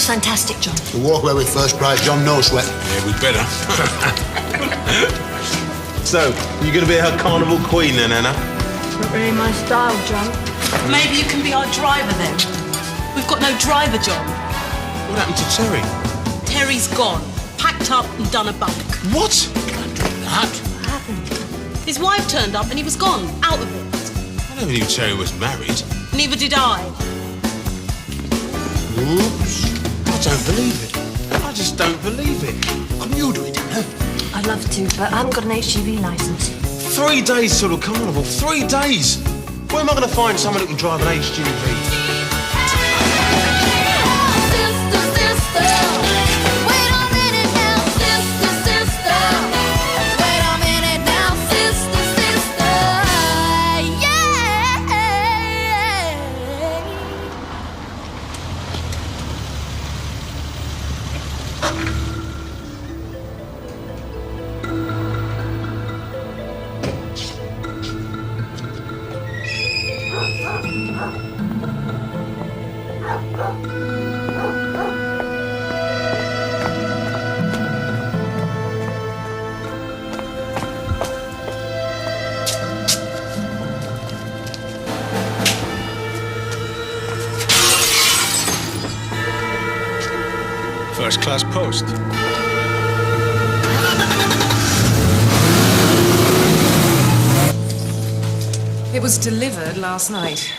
looks fantastic, John. We'll walk away with first prize, John, no sweat. Yeah, we'd better. So, you going to be her carnival queen then, Anna? Not really my style, John. Maybe you can be our driver then. We've got no driver, John. What happened to Terry? Terry's gone. Packed up and done a bunk. What? Can't do that. What happened? His wife turned up and he was gone. Out of it. I never knew Terry was married. Neither did I. Oops. I don't believe it. I just don't believe it. Couldn't you do it, huh? I'd love to, but I haven't got an HGV licence. 3 days till the carnival. 3 days. Where am I going to find someone who can drive an HGV? First-class post. It was delivered last night.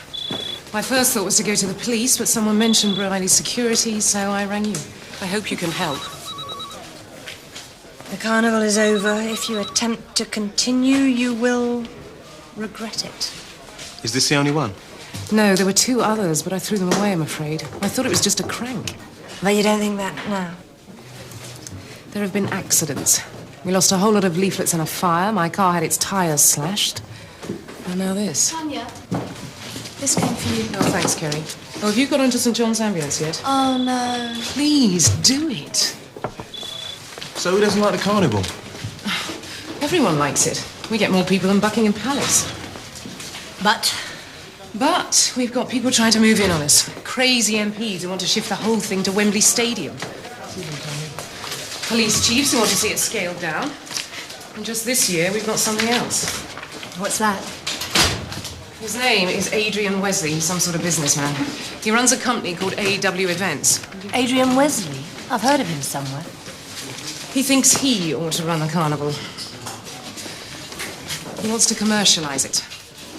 My first thought was to go to the police, but someone mentioned Briley's security, so I rang you. I hope you can help. The carnival is over. If you attempt to continue, you will regret it. Is this the only one? No, there were 2 others, but I threw them away, I'm afraid. I thought it was just a crank. But you don't think that now? There have been accidents. We lost a whole lot of leaflets in a fire. My car had its tyres slashed. And now this. Tanya, this came for you. Oh, thanks, Kerry. Oh, have you got onto St. John's ambulance yet? Oh, no. Please, do it. So who doesn't like the carnival? Everyone likes it. We get more people than Buckingham Palace. But we've got people trying to move in on us. Crazy MPs who want to shift the whole thing to Wembley Stadium. Police chiefs who want to see it scaled down. And just this year, we've got something else. What's that? His name is Adrian Wesley. He's some sort of businessman. He runs a company called AW Events. Adrian Wesley? I've heard of him somewhere. He thinks he ought to run the carnival. He wants to commercialise it,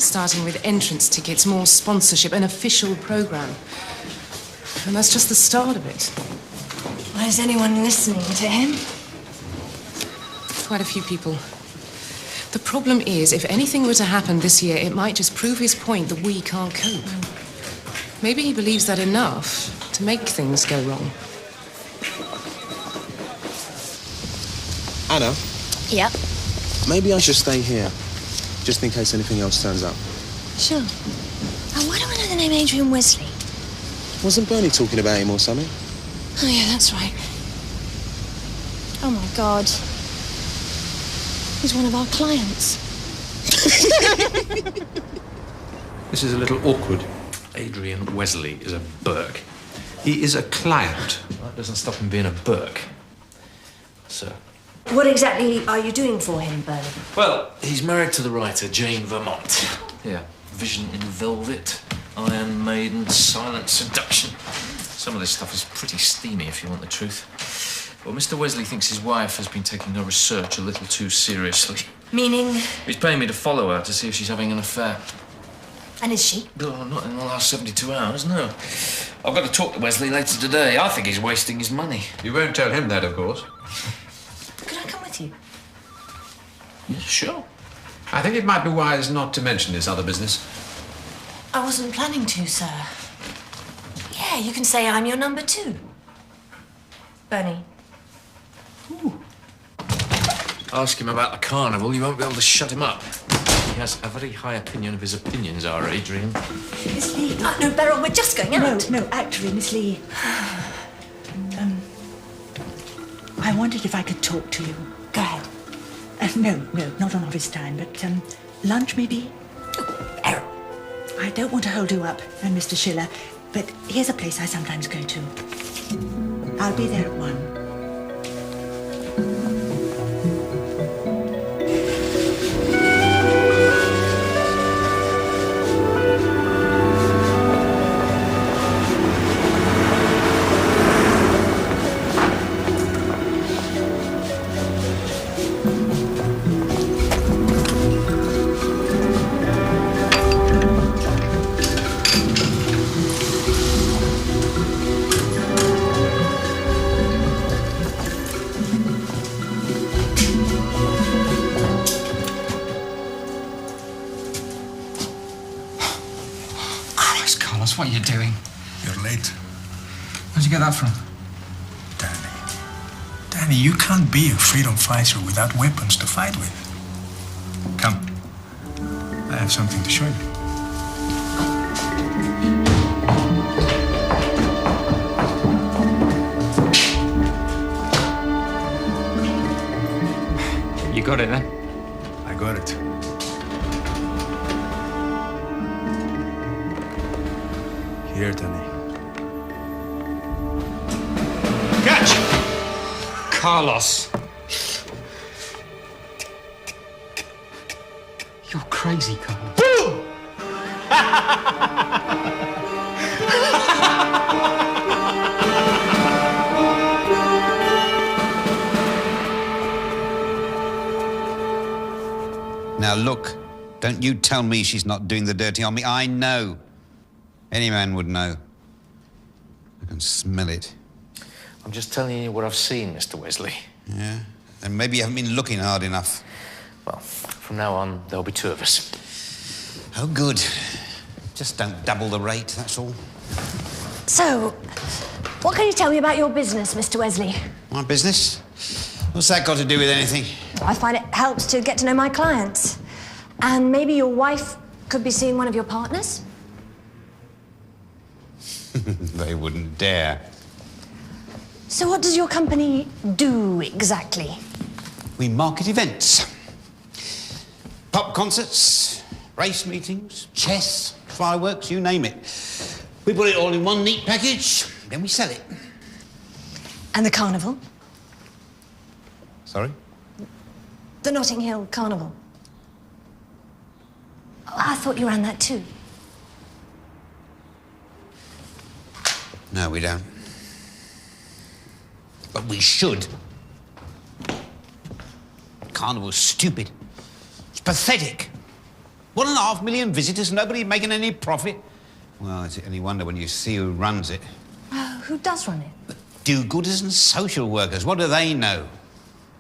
starting with entrance tickets, more sponsorship, an official programme. And that's just the start of it. Why is anyone listening to him? Quite a few people. The problem is, if anything were to happen this year, it might just prove his point that we can't cope. Maybe he believes that enough to make things go wrong. Anna? Yep. Maybe I should stay here, just in case anything else turns up. Sure. Oh, why do I know the name Adrian Wesley? Wasn't Bernie talking about him or something? Oh, yeah, that's right. Oh, my God. He's one of our clients. This is a little awkward. Adrian Wesley is a Burke. He is a client. That doesn't stop him being a Burke. Sir. What exactly are you doing for him, Bernie? Well, he's married to the writer Jane Vermont. Yeah, Vision in Velvet, Iron Maiden, Silent Seduction. Some of this stuff is pretty steamy, if you want the truth. Well, Mr. Wesley thinks his wife has been taking her research a little too seriously. Meaning? He's paying me to follow her to see if she's having an affair. And is she? No, not in the last 72 hours, no. I've got to talk to Wesley later today. I think he's wasting his money. You won't tell him that, of course. Could I come with you? Yeah, sure. I think it might be wise not to mention this other business. I wasn't planning to, sir. Yeah, you can say I'm your number 2. Bernie. Ooh. Ask him about the carnival, you won't be able to shut him up. He has a very high opinion of his opinions, our Adrian. Miss Lee. No, Beryl, we're just going out. No, actually, Miss Lee. I wondered if I could talk to you. Go ahead. No, not on office time, but lunch maybe? Oh, Beryl. I don't want to hold you up, and Mr. Schiller, but here's a place I sometimes go to. I'll be there at 1. What are you doing? You're late. Where'd you get that from? Danny, you can't be a freedom fighter without weapons to fight with. Come. I have something to show you. You got it, then? I got it. Here, Danny. Catch! Carlos. You're crazy, Carlos. Now look, don't you tell me she's not doing the dirty on me. I know. Any man would know. I can smell it. I'm just telling you what I've seen, Mr. Wesley. Yeah? And maybe you haven't been looking hard enough. Well, from now on, there'll be 2 of us. Oh, good. Just don't double the rate, that's all. So, what can you tell me about your business, Mr. Wesley? My business? What's that got to do with anything? I find it helps to get to know my clients. And maybe your wife could be seeing one of your partners? They wouldn't dare. So what does your company do exactly? We market events. Pop concerts, race meetings, chess, fireworks, you name it. We put it all in one neat package, then we sell it. And the carnival? Sorry? The Notting Hill Carnival. Oh, I thought you ran that too. No, we don't. But we should. Carnival's stupid. It's pathetic. 1.5 million visitors, nobody making any profit. Well, is it any wonder when you see who runs it? Who does run it? Do-gooders and social workers. What do they know?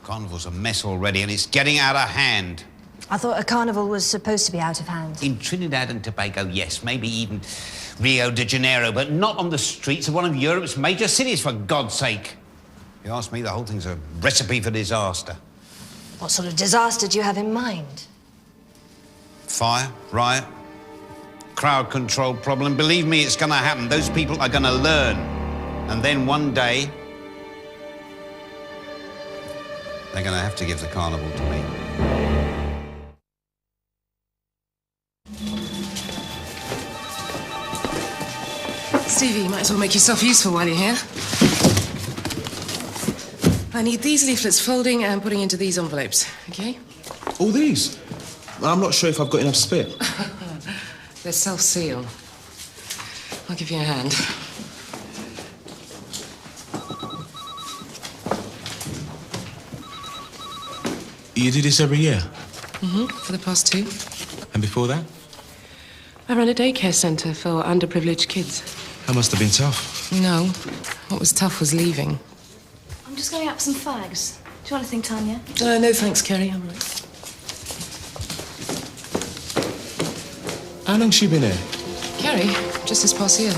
Carnival's a mess already, and it's getting out of hand. I thought a carnival was supposed to be out of hand. In Trinidad and Tobago, yes. Maybe even Rio de Janeiro, but not on the streets of one of Europe's major cities, for God's sake. If you ask me, the whole thing's a recipe for disaster. What sort of disaster do you have in mind? Fire, riot, crowd control problem. Believe me, it's going to happen. Those people are going to learn. And then one day, they're going to have to give the carnival to me. Stevie, you might as well make yourself useful while you're here. I need these leaflets folding and putting into these envelopes, OK? All these? I'm not sure if I've got enough spare. They're self-seal. I'll give you a hand. You do this every year? Mm-hmm, for the past 2. And before that? I ran a daycare centre for underprivileged kids. That must have been tough. No. What was tough was leaving. I'm just going out for some fags. Do you want anything, Tanya? No thanks, Kerry. I'm all right. How long's she been here? Kerry, just this past year.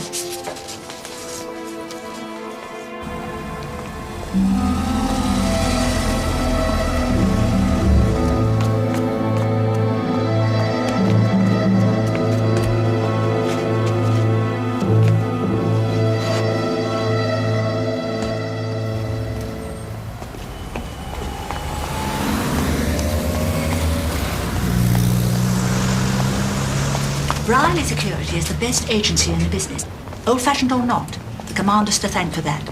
Briley Security is the best agency in the business. Old-fashioned or not, the Commander's to thank for that.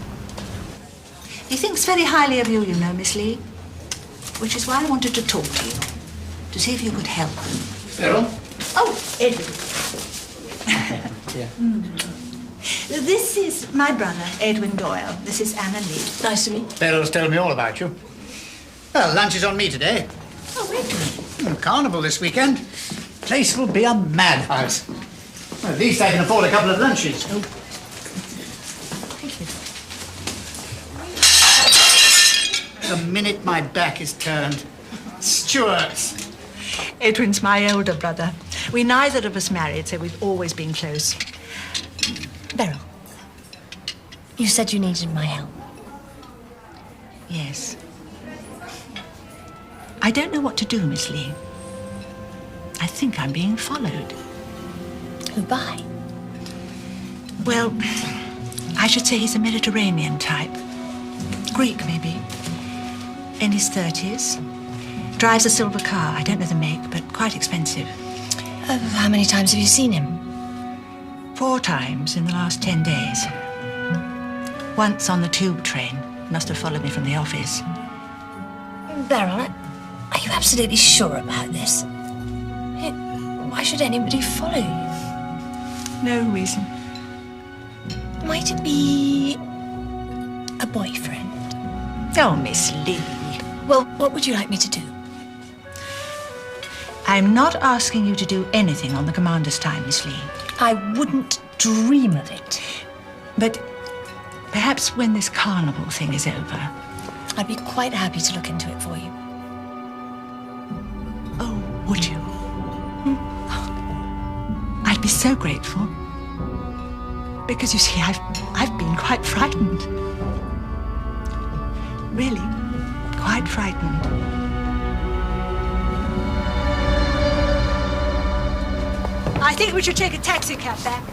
He thinks very highly of you, you know, Miss Lee. Which is why I wanted to talk to you, to see if you could help. Beryl? Oh, Edwin. Yeah. This is my brother, Edwin Doyle. This is Anna Lee. Nice to meet you. Beryl's told me all about you. Well, lunch is on me today. Oh, Edwin. Carnival this weekend. Place will be a madhouse. Well, at least I can afford a couple of lunches. Oh. Thank you. The minute my back is turned. Stuart. Edwin's my older brother. We neither of us married, so we've always been close. Beryl, you said you needed my help. Yes. I don't know what to do, Miss Lee. I think I'm being followed. Who by? Well, I should say he's a Mediterranean type. Greek, maybe. In his 30s. Drives a silver car. I don't know the make, but quite expensive. How many times have you seen him? 4 times in the last 10 days. Once on the tube train. Must have followed me from the office. Beryl, are you absolutely sure about this? Why should anybody follow you? No reason. Might it be a boyfriend? Oh, Miss Lee. Well, what would you like me to do? I'm not asking you to do anything on the Commander's time, Miss Lee. I wouldn't dream of it. But perhaps when this carnival thing is over. I'd be quite happy to look into it for you. Oh, would you? I'd be so grateful. Because you see, I've been quite frightened. Really, quite frightened. I think we should take a taxi cab back.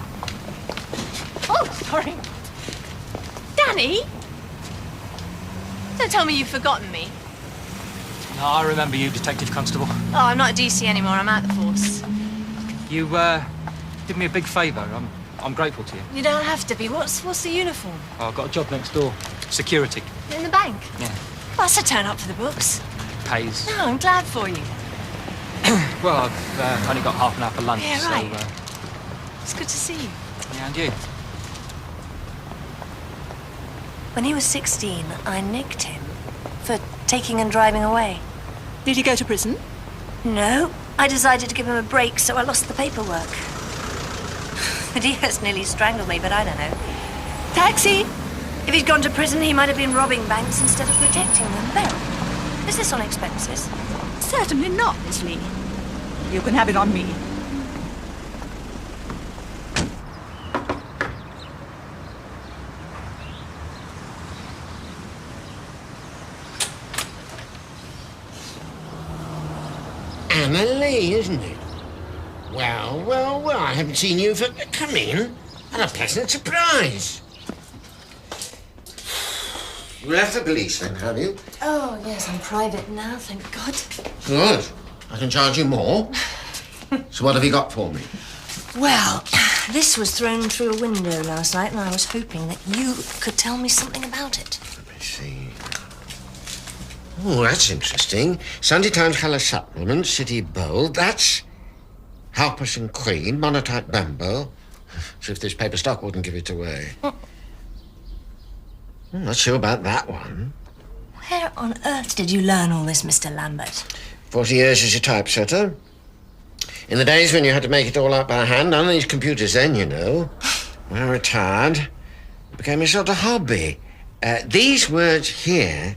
Oh, sorry. Danny? Don't tell me you've forgotten me. No, I remember you, Detective Constable. Oh, I'm not a DC anymore. I'm out the force. You, did me a big favour. I'm grateful to you. You don't have to be. What's the uniform? Oh, I've got a job next door. Security. In the bank? Yeah. Well, that's a turn up for the books. Pays. No, I'm glad for you. Well, I've only got half an hour for lunch, Yeah, right. so... It's good to see you. Yeah, and you? When he was 16, I nicked him for taking and driving away. Did he go to prison? No, I decided to give him a break, so I lost the paperwork. The DS nearly strangled me, but I don't know. Taxi! If he'd gone to prison, he might have been robbing banks instead of protecting them. Beryl, is this on expenses? Certainly not, Miss Lee. You can have it on me. Anna Lee, isn't it? Well, I haven't seen you for... Come in. And a pleasant surprise. You left the police then, have you? Oh, yes, I'm private now, thank God. Good. I can charge you more. So what have you got for me? Well, this was thrown through a window last night, and I was hoping that you could tell me something about it. Let me see. Oh, that's interesting. Sunday Times Colour Supplement, City Bold. That's Harpers and Queen, Monotype Bamboo. So if this paper stock wouldn't give it away. I'm not sure about that one. Where on earth did you learn all this, Mr. Lambert? 40 years as a typesetter. In the days when you had to make it all out by hand, none of these computers then, you know. When I retired, it became a sort of hobby. These words here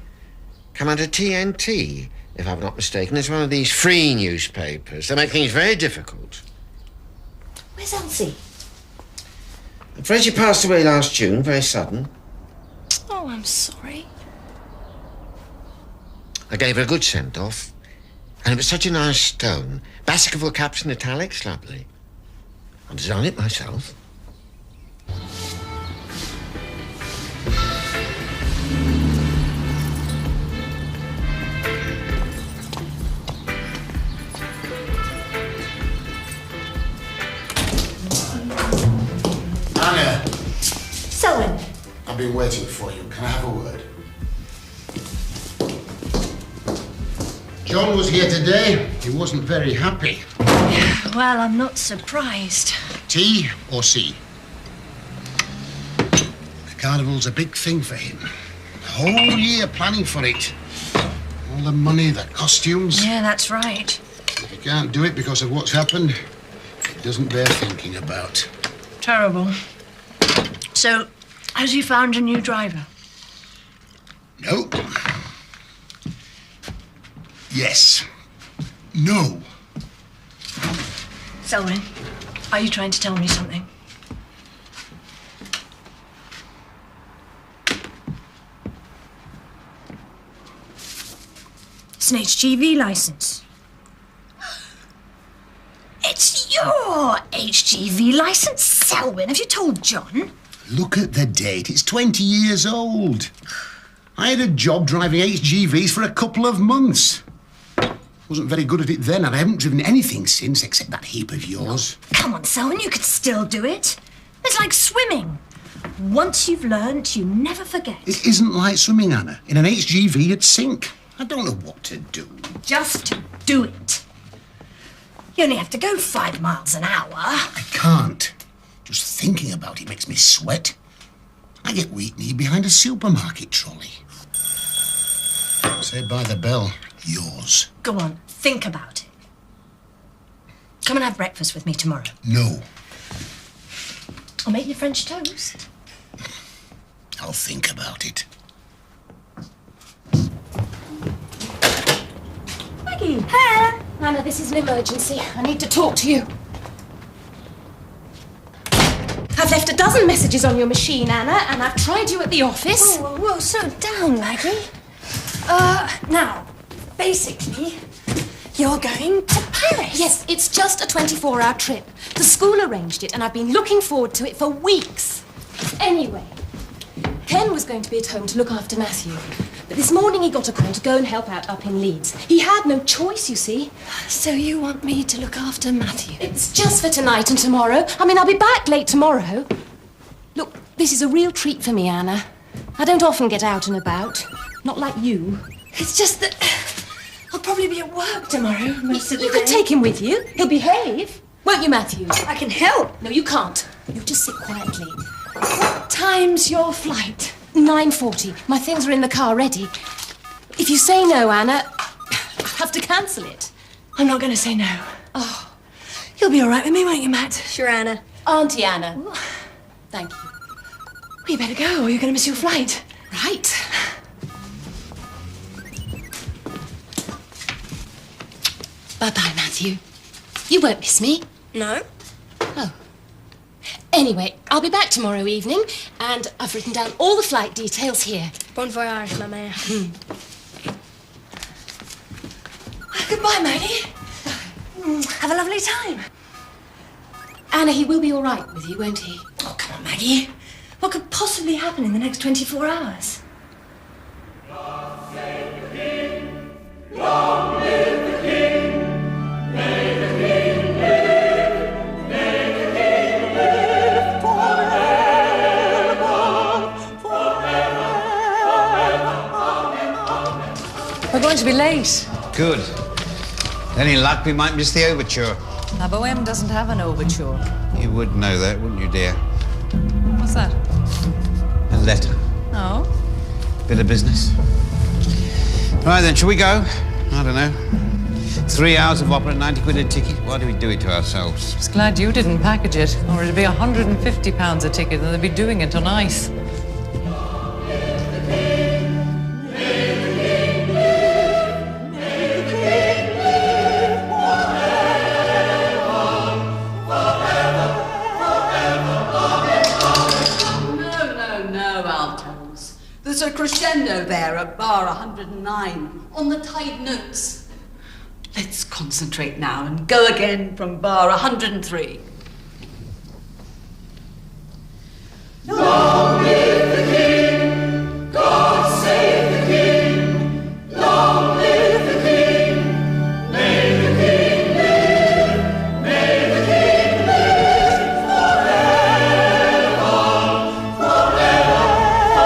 come out of TNT, if I'm not mistaken. It's one of these free newspapers. They make things very difficult. Where's Elsie? I'm afraid she passed away last June, very sudden. Oh, I'm sorry. I gave her a good send-off. And it was such a nice stone. Baskerville caps in italics, lovely. I designed it myself. Anna. Selwyn. been waiting for you. Can I have a word? John was here today. He wasn't very happy. Well, I'm not surprised. T or C? The carnival's a big thing for him. A whole year planning for it. All the money, the costumes. Yeah, that's right. If he can't do it because of what's happened, it doesn't bear thinking about. Terrible. So, has he found a new driver? No. Yes. No. Selwyn, are you trying to tell me something? It's an HGV license. It's your HGV license, Selwyn. Have you told John? Look at the date. It's 20 years old. I had a job driving HGVs for a couple of months. Wasn't very good at it then, and I haven't driven anything since except that heap of yours. Come on, Selwyn, you could still do it. It's like swimming. Once you've learnt, you never forget. It isn't like swimming, Anna. In an HGV, you'd sink. I don't know what to do. Just do it. You only have to go 5 miles an hour. I can't. Just thinking about it makes me sweat. I get weak-kneed behind a supermarket trolley. Say by the bell, yours. Go on, think about it. Come and have breakfast with me tomorrow. No. I'll make you French toast. I'll think about it. Maggie! Hey! Anna, this is an emergency. I need to talk to you. I've left a dozen messages on your machine, Anna, and I've tried you at the office. Whoa, whoa, slow down, Maggie. Now, basically, you're going to Paris. Yes, it's just a 24-hour trip. The school arranged it, and I've been looking forward to it for weeks. Anyway, Ken was going to be at home to look after Matthew. But this morning he got a call to go and help out up in Leeds. He had no choice, you see. So you want me to look after Matthew? It's just for tonight and tomorrow. I mean, I'll be back late tomorrow. Look, this is a real treat for me, Anna. I don't often get out and about. Not like you. It's just that I'll probably be at work tomorrow most of the You day. could take him with you. He'll behave. Won't you, Matthew? I can help. No, you can't. You just sit quietly. What time's your flight? 9:40. My things are in the car ready. If you say no, Anna, I'll have to cancel it. I'm not going to say no. Oh. You'll be all right with me, won't you, Matt? Sure, Anna. Auntie Anna. Thank you. Well, you better go or you're going to miss your flight. Right. Bye-bye, Matthew. You won't miss me. No. Oh. Anyway, I'll be back tomorrow evening, and I've written down all the flight details here. Bon voyage, ma mère. Goodbye, Maggie. Have a lovely time. Anna, he will be all right with you, won't he? Oh, come on, Maggie. What could possibly happen in the next 24 hours? God save the King. Long live the King. May the King live. May the King live forever. We're going to be late. Good. Any luck, we might miss the overture. La Bohème doesn't have an overture. You would know that, wouldn't you, dear? What's that? A letter. Oh? Bit of business. Right then, shall we go? I don't know. 3 hours of opera, 90 quid a ticket. Why do we do it to ourselves? Just glad you didn't package it, or it'd be £150 a ticket, and they'd be doing it on ice. There's a crescendo there at bar 109 on the tied notes. Let's concentrate now and go again from bar 103. Long live the King. God save the King. Long live the King. May the King live. May the King live forever. Forever.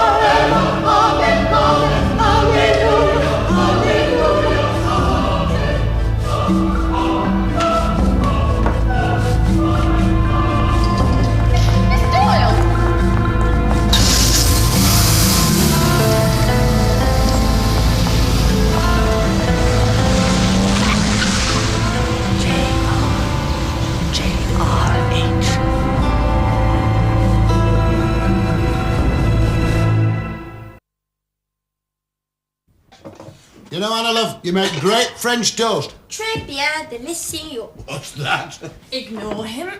know, Anna, love, you make great French toast. Très bien, délicieux. What's that? Ignore him.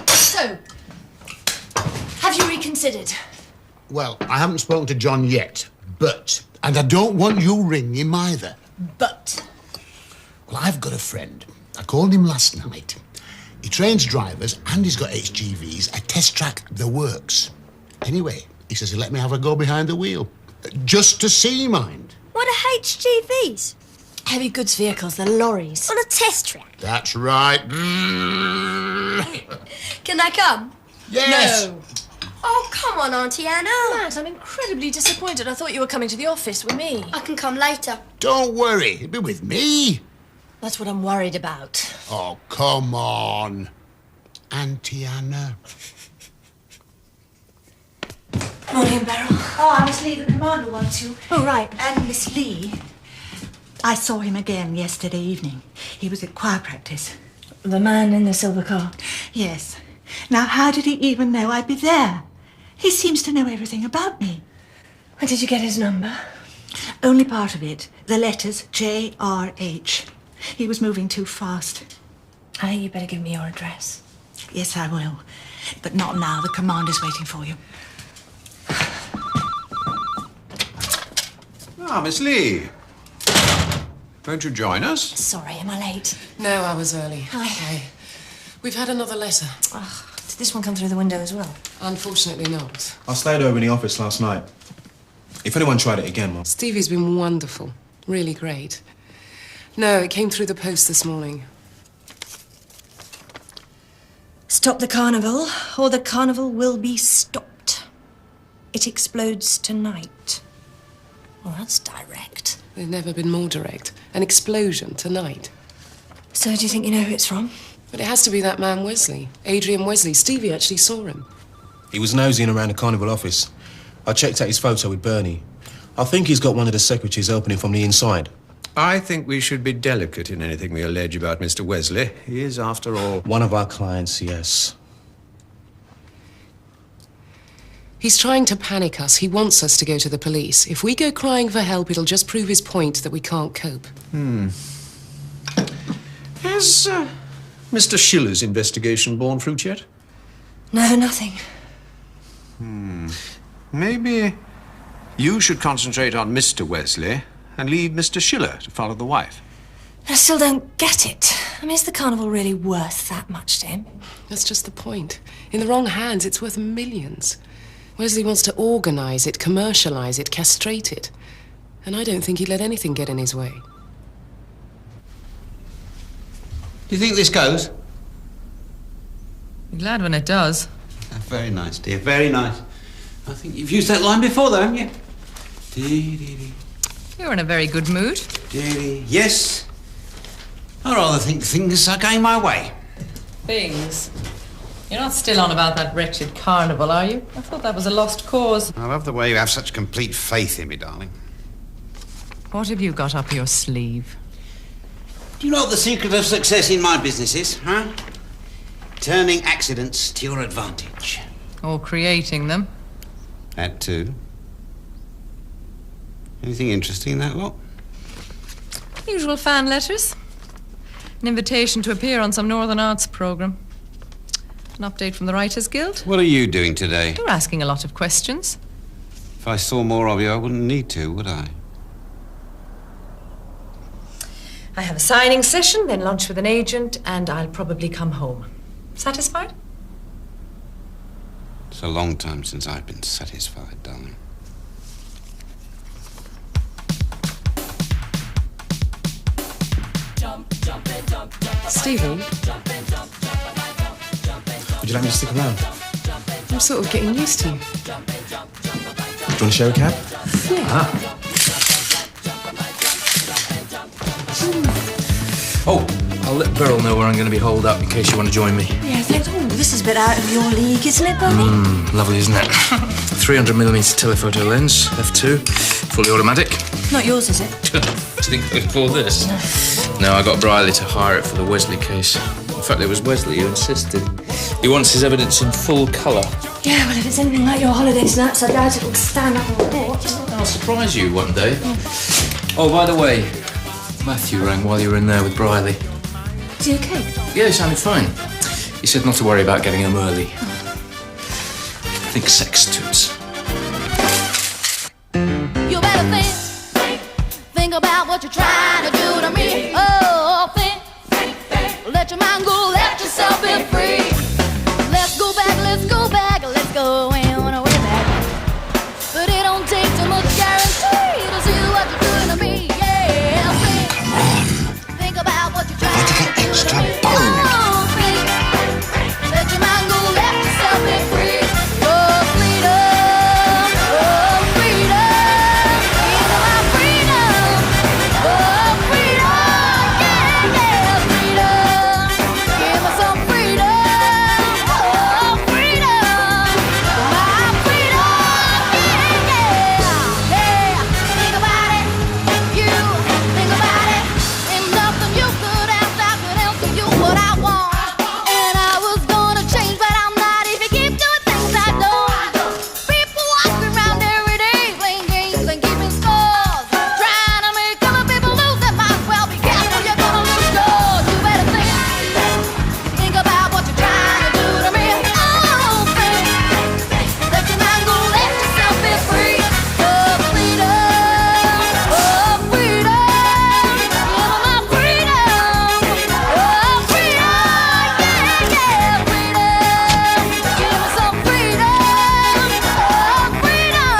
So, have you reconsidered? Well, I haven't spoken to John yet, but... And I don't want you ring him either. But? Well, I've got a friend. I called him last night. He trains drivers and he's got HGVs, a test track, the works. Anyway, he says he'll let me have a go behind the wheel. Just to see, mind. What are HGVs? Heavy goods vehicles, the lorries. On a test track. That's right. Can I come? Yes. No. Oh, come on, Auntie Anna. Matt, I'm incredibly disappointed. I thought you were coming to the office with me. I can come later. Don't worry, he'll be with me. That's what I'm worried about. Oh, come on. Auntie Anna. Morning, Beryl. Oh, Miss Lee, the commander wants you. Oh, right. And Miss Lee, I saw him again yesterday evening. He was at choir practice. The man in the silver car? Yes. Now, how did he even know I'd be there? He seems to know everything about me. Where did you get his number? Only part of it. The letters J-R-H. He was moving too fast. I think you better give me your address. Yes, I will. But not now. The commander's waiting for you. Ah, Miss Lee. Won't you join us? Sorry, am I late? No, I was early. Hi. We've had another letter. Oh, did this one come through the window as well? Unfortunately not. I stayed over in the office last night. If anyone tried it again, well... Stevie's been wonderful. Really great. No, it came through the post this morning. Stop the carnival, or the carnival will be stopped. It explodes tonight. Well, that's direct. They've never been more direct. An explosion tonight. So do you think you know who it's from? But it has to be that man Wesley. Adrian Wesley. Stevie actually saw him. He was nosing around the carnival office. I checked out his photo with Bernie. I think he's got one of the secretaries opening from the inside. I think we should be delicate in anything we allege about Mr. Wesley. He is, after all... One of our clients, yes. He's trying to panic us. He wants us to go to the police. If we go crying for help, it'll just prove his point that we can't cope. Has Mr. Schiller's investigation borne fruit yet? No, nothing. Maybe you should concentrate on Mr. Wesley and leave Mr. Schiller to follow the wife. I still don't get it. I mean, is the carnival really worth that much to him? That's just the point. In the wrong hands, it's worth millions. Wesley wants to organise it, commercialise it, castrate it. And I don't think he'd let anything get in his way. Do you think this goes? Be glad when it does. Very nice, dear, very nice. I think you've used that line before, though, haven't you? You're in a very good mood. Yes. I rather think things are going my way. Things? You're not still on about that wretched carnival, are you? I thought that was a lost cause. I love the way you have such complete faith in me, darling. What have you got up your sleeve? Do you know what the secret of success in my business is, huh? Turning accidents to your advantage. Or creating them. That too. Anything interesting in that lot? Usual fan letters. An invitation to appear on some Northern Arts programme. An update from the Writers' Guild. What are you doing today? You're asking a lot of questions. If I saw more of you, I wouldn't need to, would I? I have a signing session, then lunch with an agent, and I'll probably come home. Satisfied? It's a long time since I've been satisfied, darling. Stephen? Would you like me to stick around? I'm sort of getting used to you. Do you want to share a cab? Yeah. Oh, I'll let Beryl know where I'm going to be holed up in case you want to join me. Yeah, thanks. Oh, this is a bit out of your league, isn't it, Bonnie? Lovely, isn't it? 300mm telephoto lens, f2, fully automatic. Not yours, is it? Do you think I could afford this? No, I got Briley to hire it for the Wesley case. In fact, it was Wesley who insisted. He wants his evidence in full colour. Yeah, well, if it's anything like your holiday snaps, I doubt it will stand up on court. I'll surprise you one day. Oh, by the way, Matthew rang while you were in there with Briley. Is he okay? Yeah, he sounded fine. He said not to worry about getting home early. Think sex toots. You better think about what you're trying to do to me. Oh, think, let your mind go, let yourself be free. Let's go back, let's go and away back. But it don't take too much guarantee to see what you're doing to me. Yeah, think about what you're trying to do to me. Oh, think, let your mind go, let yourself be free. Oh, freedom, give me my freedom. Oh, freedom, yeah, freedom. Give me some freedom. Oh, freedom, my freedom, yeah. Think about it, you think about it. Ain't nothing you could ask, I could answer you what I want. And I was gonna change, but I'm not if you keep doing things I don't. People walking around every day playing games and keeping scores, trying to make other people lose. That might as well be careful, you're gonna lose yours. You better think about what you're trying to do to me. Oh, think, let your mind go, let yourself be free. Oh, freedom, give me my freedom. Oh, freedom, yeah, freedom. Give me some freedom. Oh, freedom,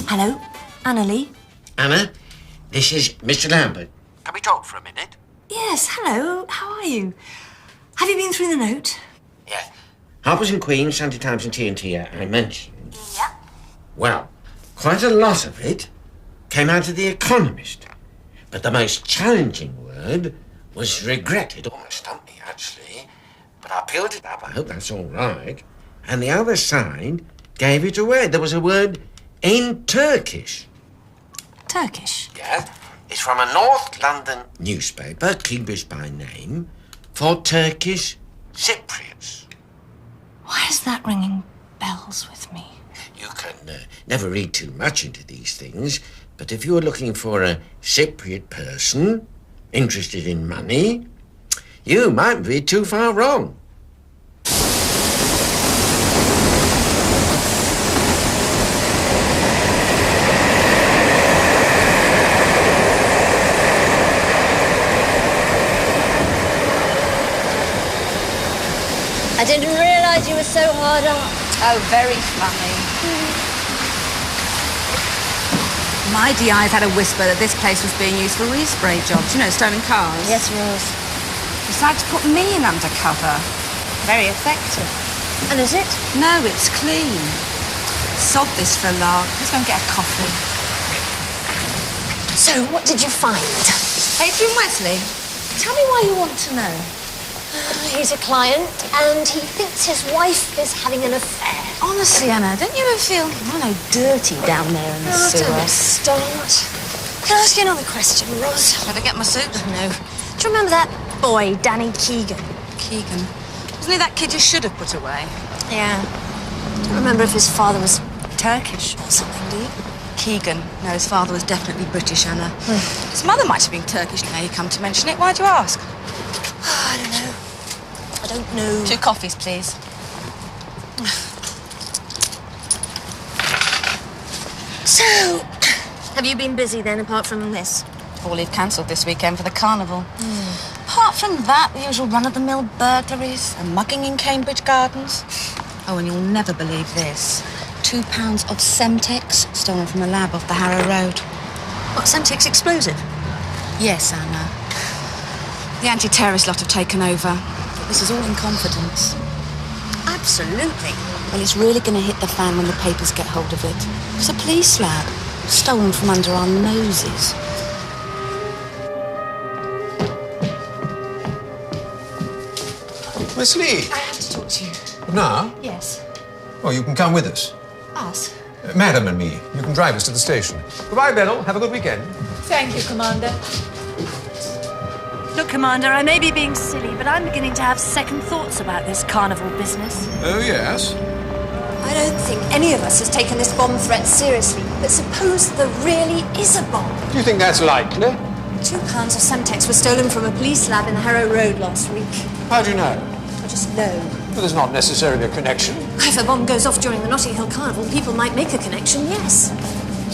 Hello, Annalie. Anna, this is Mr. Lambert. Can we talk for a minute? Yes, hello. How are you? Have you been through the note? Yeah. Harper's and Queen, Sunday Times and TNT, I mentioned. Yeah. Well, quite a lot of it came out of The Economist. But the most challenging word was regret. It almost stumped me, actually. But I peeled it up. I hope that's all right. And the other side gave it away. There was a word in Turkish. Turkish? Yeah. It's from a North London newspaper, Kingfish by name, for Turkish Cypriots. Why is that ringing bells with me? You can never read too much into these things, but if you're looking for a Cypriot person interested in money, you might be too far wrong. I didn't realise you were so hard up. Oh, very funny. My DI's had a whisper that this place was being used for respray jobs, you know, stolen cars. Yes, Rose. Decided to put me in undercover. Very effective. And is it? No, it's clean. Sod this for a lark. Let's go and get a coffee. So, what did you find? Adrian Wesley, tell me why you want to know. He's a client, and he thinks his wife is having an affair. Honestly, Anna, don't you ever feel, dirty down there in the sewer? don't start. Can I ask you another question, Roz? Better get my suit. No. Do you remember that boy, Danny Keegan? Keegan. Wasn't he that kid you should have put away? Yeah. Don't remember if his father was Turkish or something, do you? Keegan. No, his father was definitely British, Anna. His mother might have been Turkish. Now you come to mention it. Why'd you ask? I don't know. I don't know. 2 coffees, please. So, have you been busy then, apart from this? All leave cancelled this weekend for the carnival. Apart from that, the usual run-of-the-mill burglaries, a mugging in Cambridge Gardens. Oh, and you'll never believe this. 2 pounds of Semtex stolen from a lab off the Harrow Road. What, Semtex explosive? Yes, Anna. The anti-terrorist lot have taken over. This is all in confidence. Absolutely. Well, it's really going to hit the fan when the papers get hold of it. It's a police lab, stolen from under our noses. Wesley! I have to talk to you. Now? Yes. Oh, you can come with us. Us? Madam and me. You can drive us to the station. Goodbye, Beryl. Have a good weekend. Thank you, Commander. Look, Commander, I may be being silly, but I'm beginning to have second thoughts about this carnival business. Oh, yes? I don't think any of us has taken this bomb threat seriously, but suppose there really is a bomb. Do you think that's likely? 2 pounds of Semtex were stolen from a police lab in the Harrow Road last week. How do you know? I just know. Well, there's not necessarily a connection. If a bomb goes off during the Notting Hill Carnival, people might make a connection, yes.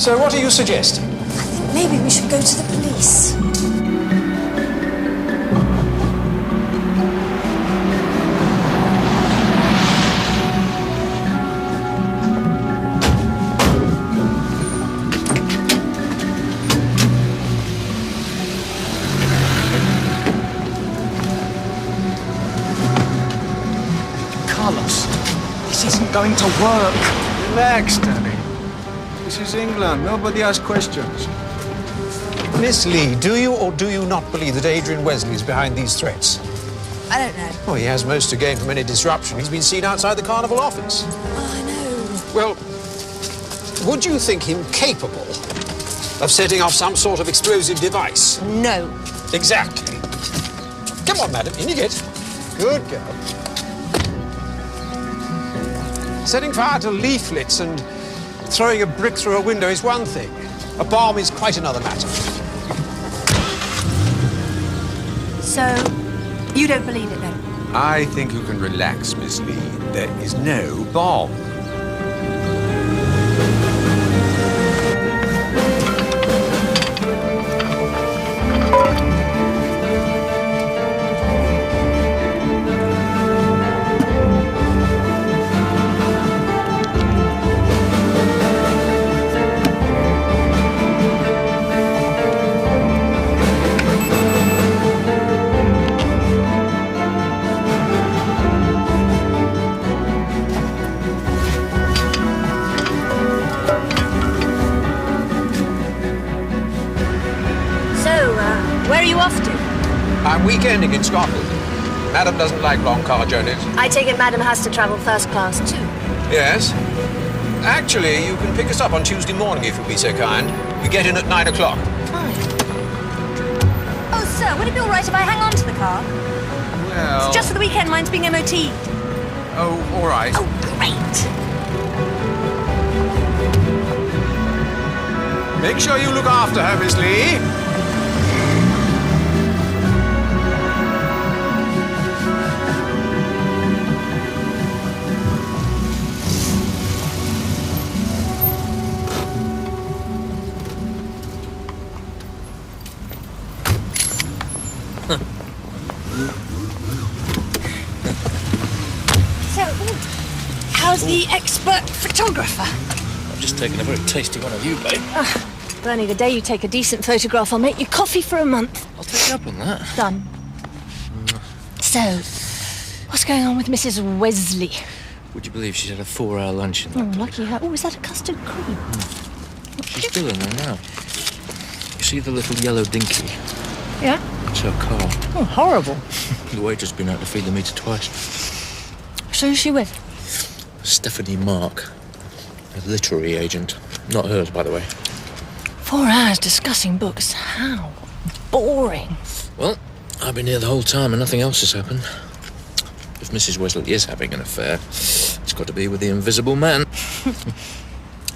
So what are you suggesting? I think maybe we should go to the police. This isn't going to work. Relax, Danny. This is England. Nobody asks questions. Miss Lee, do you or do you not believe that Adrian Wesley is behind these threats? I don't know. Well, he has most to gain from any disruption. He's been seen outside the carnival office. Oh, I know. Well, would you think him capable of setting off some sort of explosive device? No. Exactly. Come on, madam, in you get. Good girl. Setting fire to leaflets and throwing a brick through a window is one thing. A bomb is quite another matter. So, you don't believe it, then? I think you can relax, Miss Lee. There is no bomb. Where are you off to? I'm weekending in Scotland. Madam doesn't like long car journeys. I take it Madam has to travel first class, too. Yes. Actually, you can pick us up on Tuesday morning if you'll be so kind. We get in at 9 o'clock. Fine. Oh, sir, would it be all right if I hang on to the car? Well... It's just for the weekend. Mine's being MOT'd. Oh, all right. Oh, great. Make sure you look after her, Miss Lee. How's the expert photographer? I've just taken a very tasty one of you, babe. Bernie, the day you take a decent photograph, I'll make you coffee for a month. I'll take you up on that. Done. So, what's going on with Mrs. Wesley? Would you believe she's had a 4-hour lunch in that Oh, lucky her. Oh, is that a custard cream? She's still in there now. You see the little yellow dinky? Yeah? It's her car. Oh, horrible. The waiter's been out to feed the meter twice. So who's she with? Stephanie Mark, a literary agent. Not hers, by the way. 4 hours discussing books. How boring. Well, I've been here the whole time and nothing else has happened. If Mrs. Wesley is having an affair, it's got to be with the invisible man.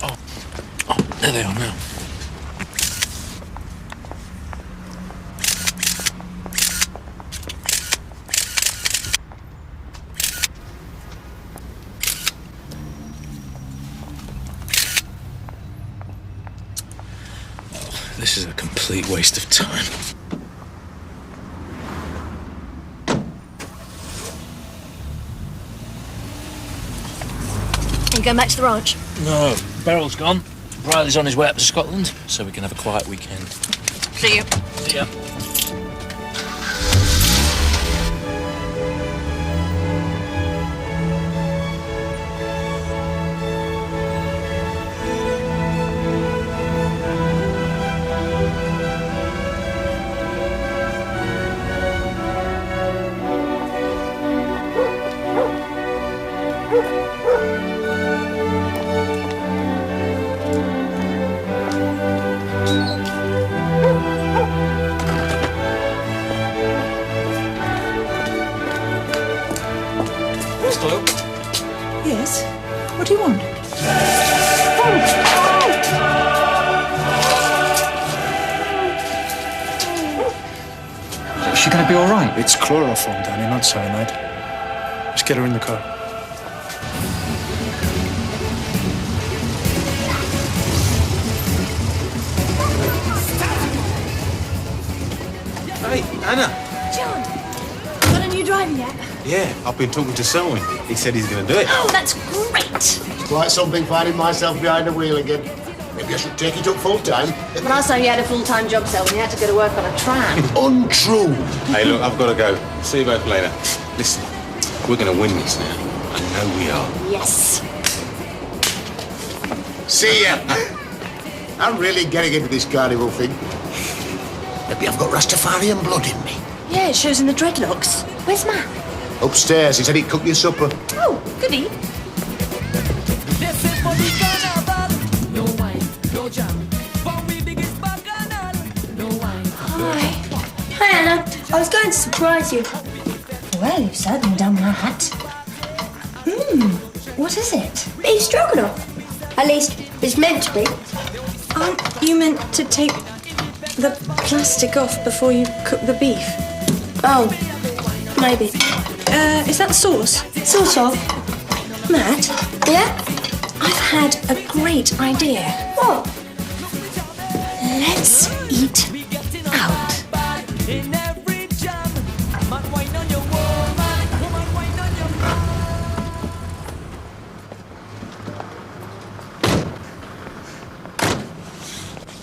Oh, there they are now. This is a complete waste of time. Are you going back to the ranch? No, Beryl's gone. Riley's on his way up to Scotland, so we can have a quiet weekend. See you. See ya. Hello? Yes? What do you want? Is she going to be all right? It's chloroform, Danny, not cyanide. Just get her in the car. Hey, Anna. John, got a new driver yet? Yeah, I've been talking to Selwyn. He said he's going to do it. Oh, that's great. It's quite something finding myself behind the wheel again. Maybe I should take it up full time. But last time you had a full-time job, Selwyn, you had to go to work on a tram. Untrue. Hey, look, I've got to go. See you both later. Listen, we're going to win this now. I know we are. Yes. See ya. I'm really getting into this carnival thing. Maybe I've got Rastafarian blood in me. Yeah, it shows in the dreadlocks. Where's Matt? Upstairs, he said he'd cook you supper. Oh, goody. Hi, Anna. I was going to surprise you. Well, you've certainly done that. What is it? Beef stroganoff. At least, it's meant to be. Aren't you meant to take the plastic off before you cook the beef? Oh, maybe. Is that sauce? Sort of. Matt? Yeah? I've had a great idea. What? Let's eat out.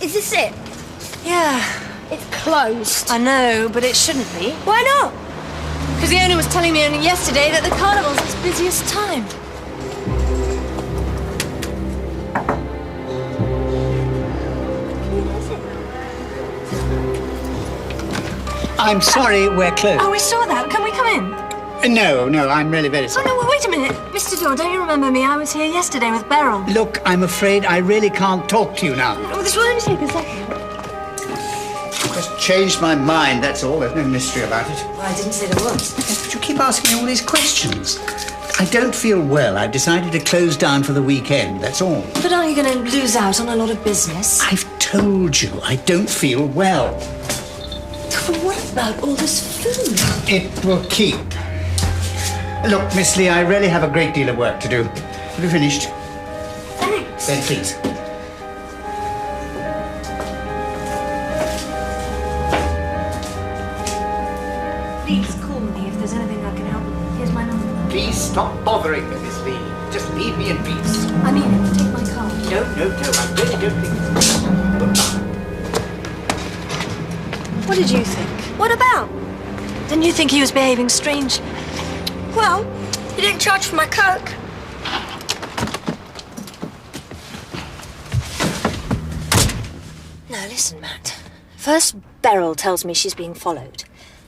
Is this it? Yeah, It's closed. I know, but it shouldn't be. Why not? Because the owner was telling me only yesterday that the carnival's its busiest time. I'm sorry, we're closed. Oh, we saw that. Can we come in? No, I'm really very Oh, sorry. no, wait a minute. Mr. Dorr, don't you remember me? I was here yesterday with Beryl. Look, I'm afraid I really can't talk to you now. Oh, this will only take a second. Just changed my mind, that's all. There's no mystery about it. Well, I didn't say there was. But you keep asking me all these questions. I don't feel well. I've decided to close down for the weekend, that's all. But aren't you going to lose out on a lot of business? I've told you, I don't feel well. But what about all this food? It will keep. Look, Miss Lee, I really have a great deal of work to do. Have you finished? Thanks. Then please. Please call me if there's anything I can help with. Here's my number. Please stop bothering me, Miss Lee. Just leave me in peace. I mean it. Take my card. No, I really don't think so. What did you think? What about? Didn't you think he was behaving strangely? Well, you didn't charge for my Coke. Now listen, Matt. First, Beryl tells me she's being followed.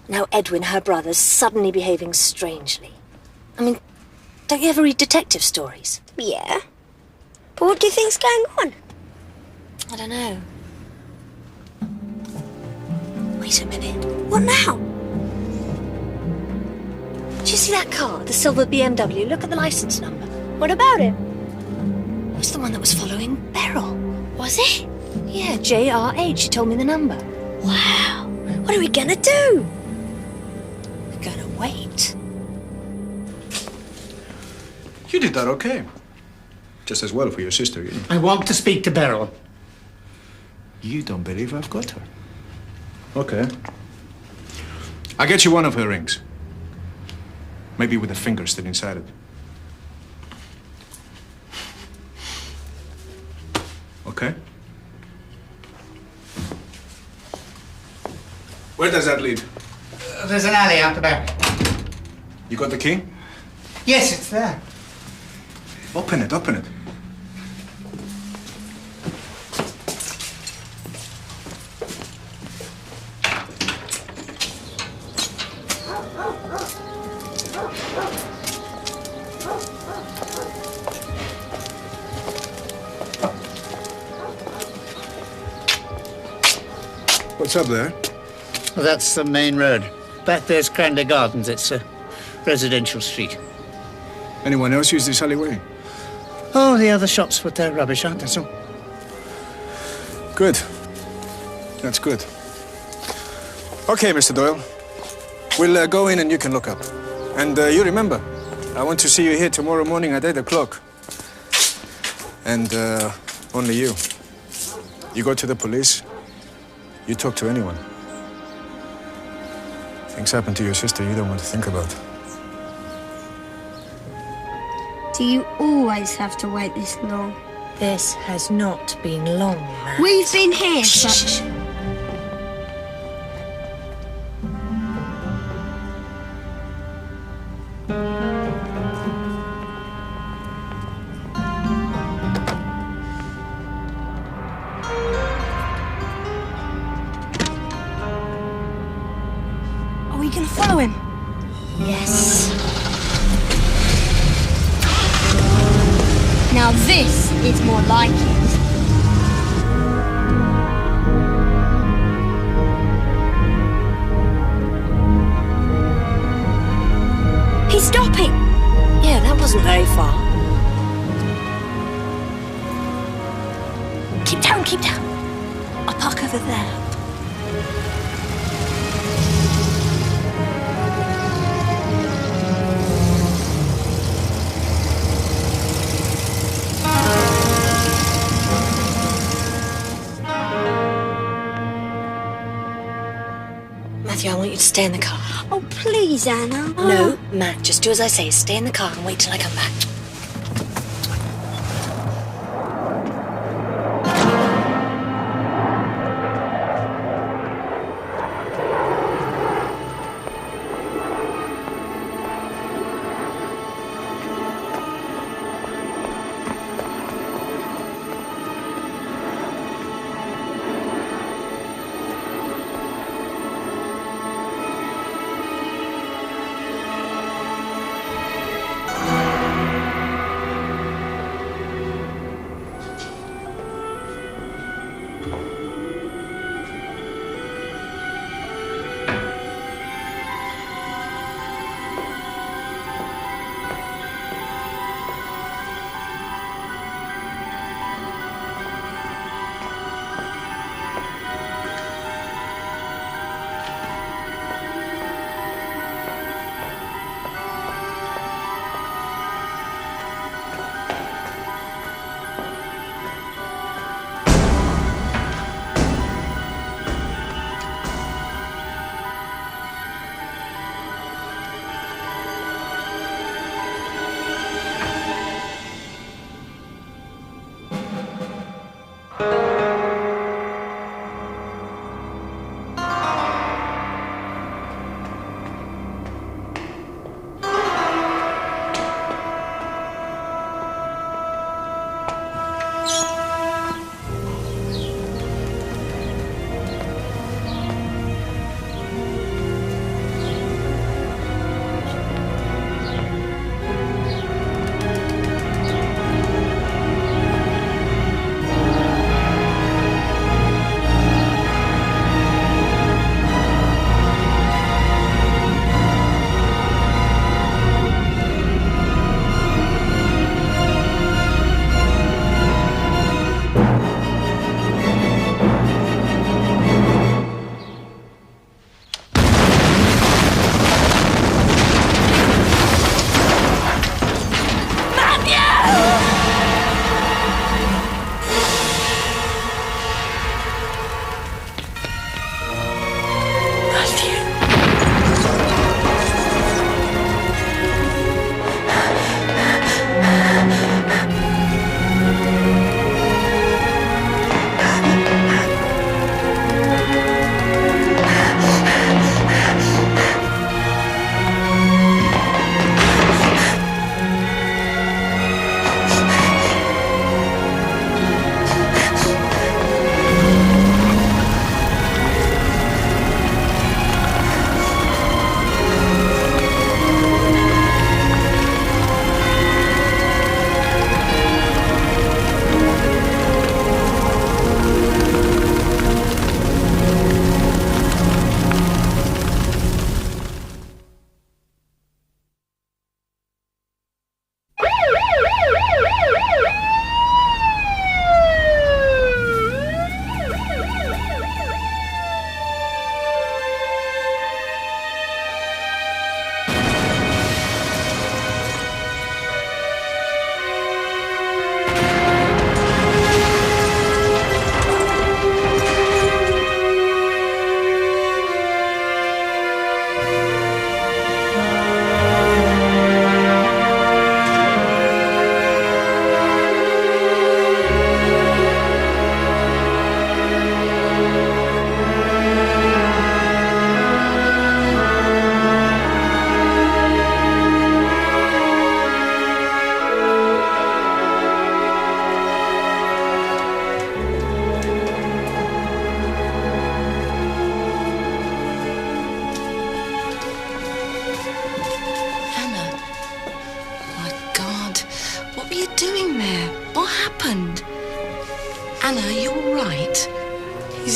Now Edwin, her brother's suddenly behaving strangely. I mean, don't you ever read detective stories? Yeah. But what do you think's going on? I don't know. Wait a minute. What now? Do you see that car? The silver BMW? Look at the license number. What about it? It was the one that was following Beryl. Was it? Yeah, JRH. She told me the number. Wow. What are we gonna do? We're gonna wait. You did that okay. Just as well for your sister, you know. I want to speak to Beryl. You don't believe I've got her. Okay. I'll get you one of her rings. Maybe with a finger still inside it. Okay? Where does that lead? There's an alley out the back. You got the key? Yes, it's there. Open it, open it. What's up there? Well, that's the main road. Back there's Cranley Gardens. It's a residential street. Anyone else use this alleyway? Oh, the other shops put their rubbish out, that's all. Good. That's good. Okay, Mr. Doyle. We'll go in and you can look up. And you remember, I want to see you here tomorrow morning at 8 o'clock. And only you. You go to the police, you talk to anyone. Things happen to your sister you don't want to think about. Do you always have to wait this long? This has not been long, Matt. We've been here for... Are we going to follow him? Yes. Now this is more like it. He's stopping. Yeah, that wasn't very far. Keep down, keep down. I'll park over there. Matthew, I want you to stay in the car. Oh, please, Anna. No, Matt, just do as I say. Stay in the car and wait till I come back.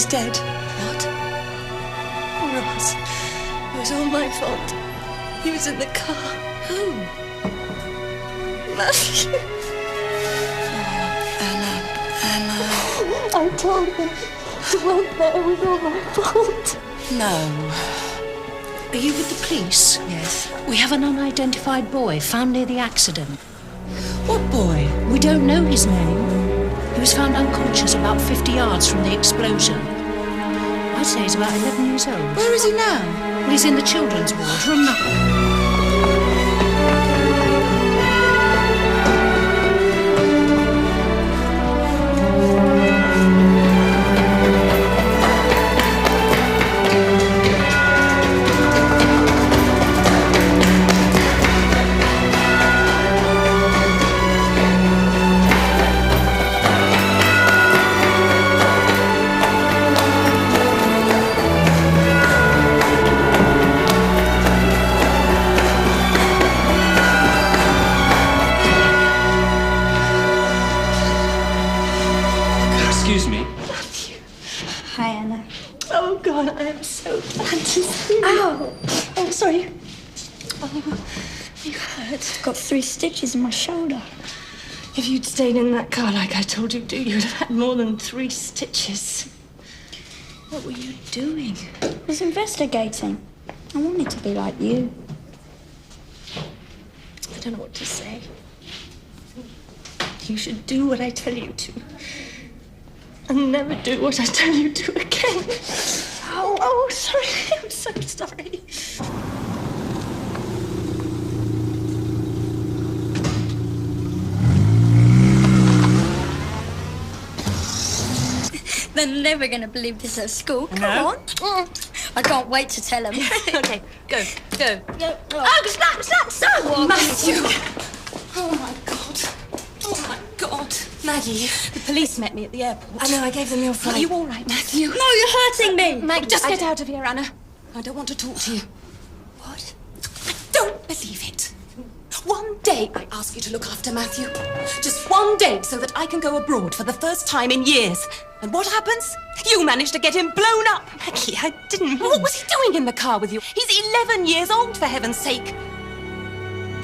dead. What? Ross. It was all my fault. He was in the car. Who? Matthew. Anna. I told him he went there. It was all my fault. No. Are you with the police? Yes. We have an unidentified boy found near the accident. What boy? We don't know his name. He was found unconscious about 50 yards from the explosion. I'd say he's about 11 years old. Where is he now? Well, he's in the children's ward, room number... Hi, Anna. Oh, God, I am so glad to see you. Ow! Oh, sorry. Oh, you hurt. I've got 3 stitches in my shoulder. If you'd stayed in that car like I told you to, you'd have had more than 3 stitches. What were you doing? I was investigating. I wanted to be like you. I don't know what to say. You should do what I tell you to. And never do what I tell you to again. Oh, sorry. I'm so sorry. They're never going to believe this at school. Come on. I can't wait to tell them. Okay, go. No. Oh, snap, son! Matthew! Oh, my God. Oh, my God. Maggie, The police met me at the airport. I know, I gave them your phone. Are you all right, Matthew? No, you're hurting me. Mag, Just get out of here, Anna. I don't want to talk to you. What? I don't believe it. One day I ask you to look after Matthew. Just one day so that I can go abroad for the first time in years. And what happens? You manage to get him blown up. Maggie, I didn't... What was he doing in the car with you? He's 11 years old, for heaven's sake.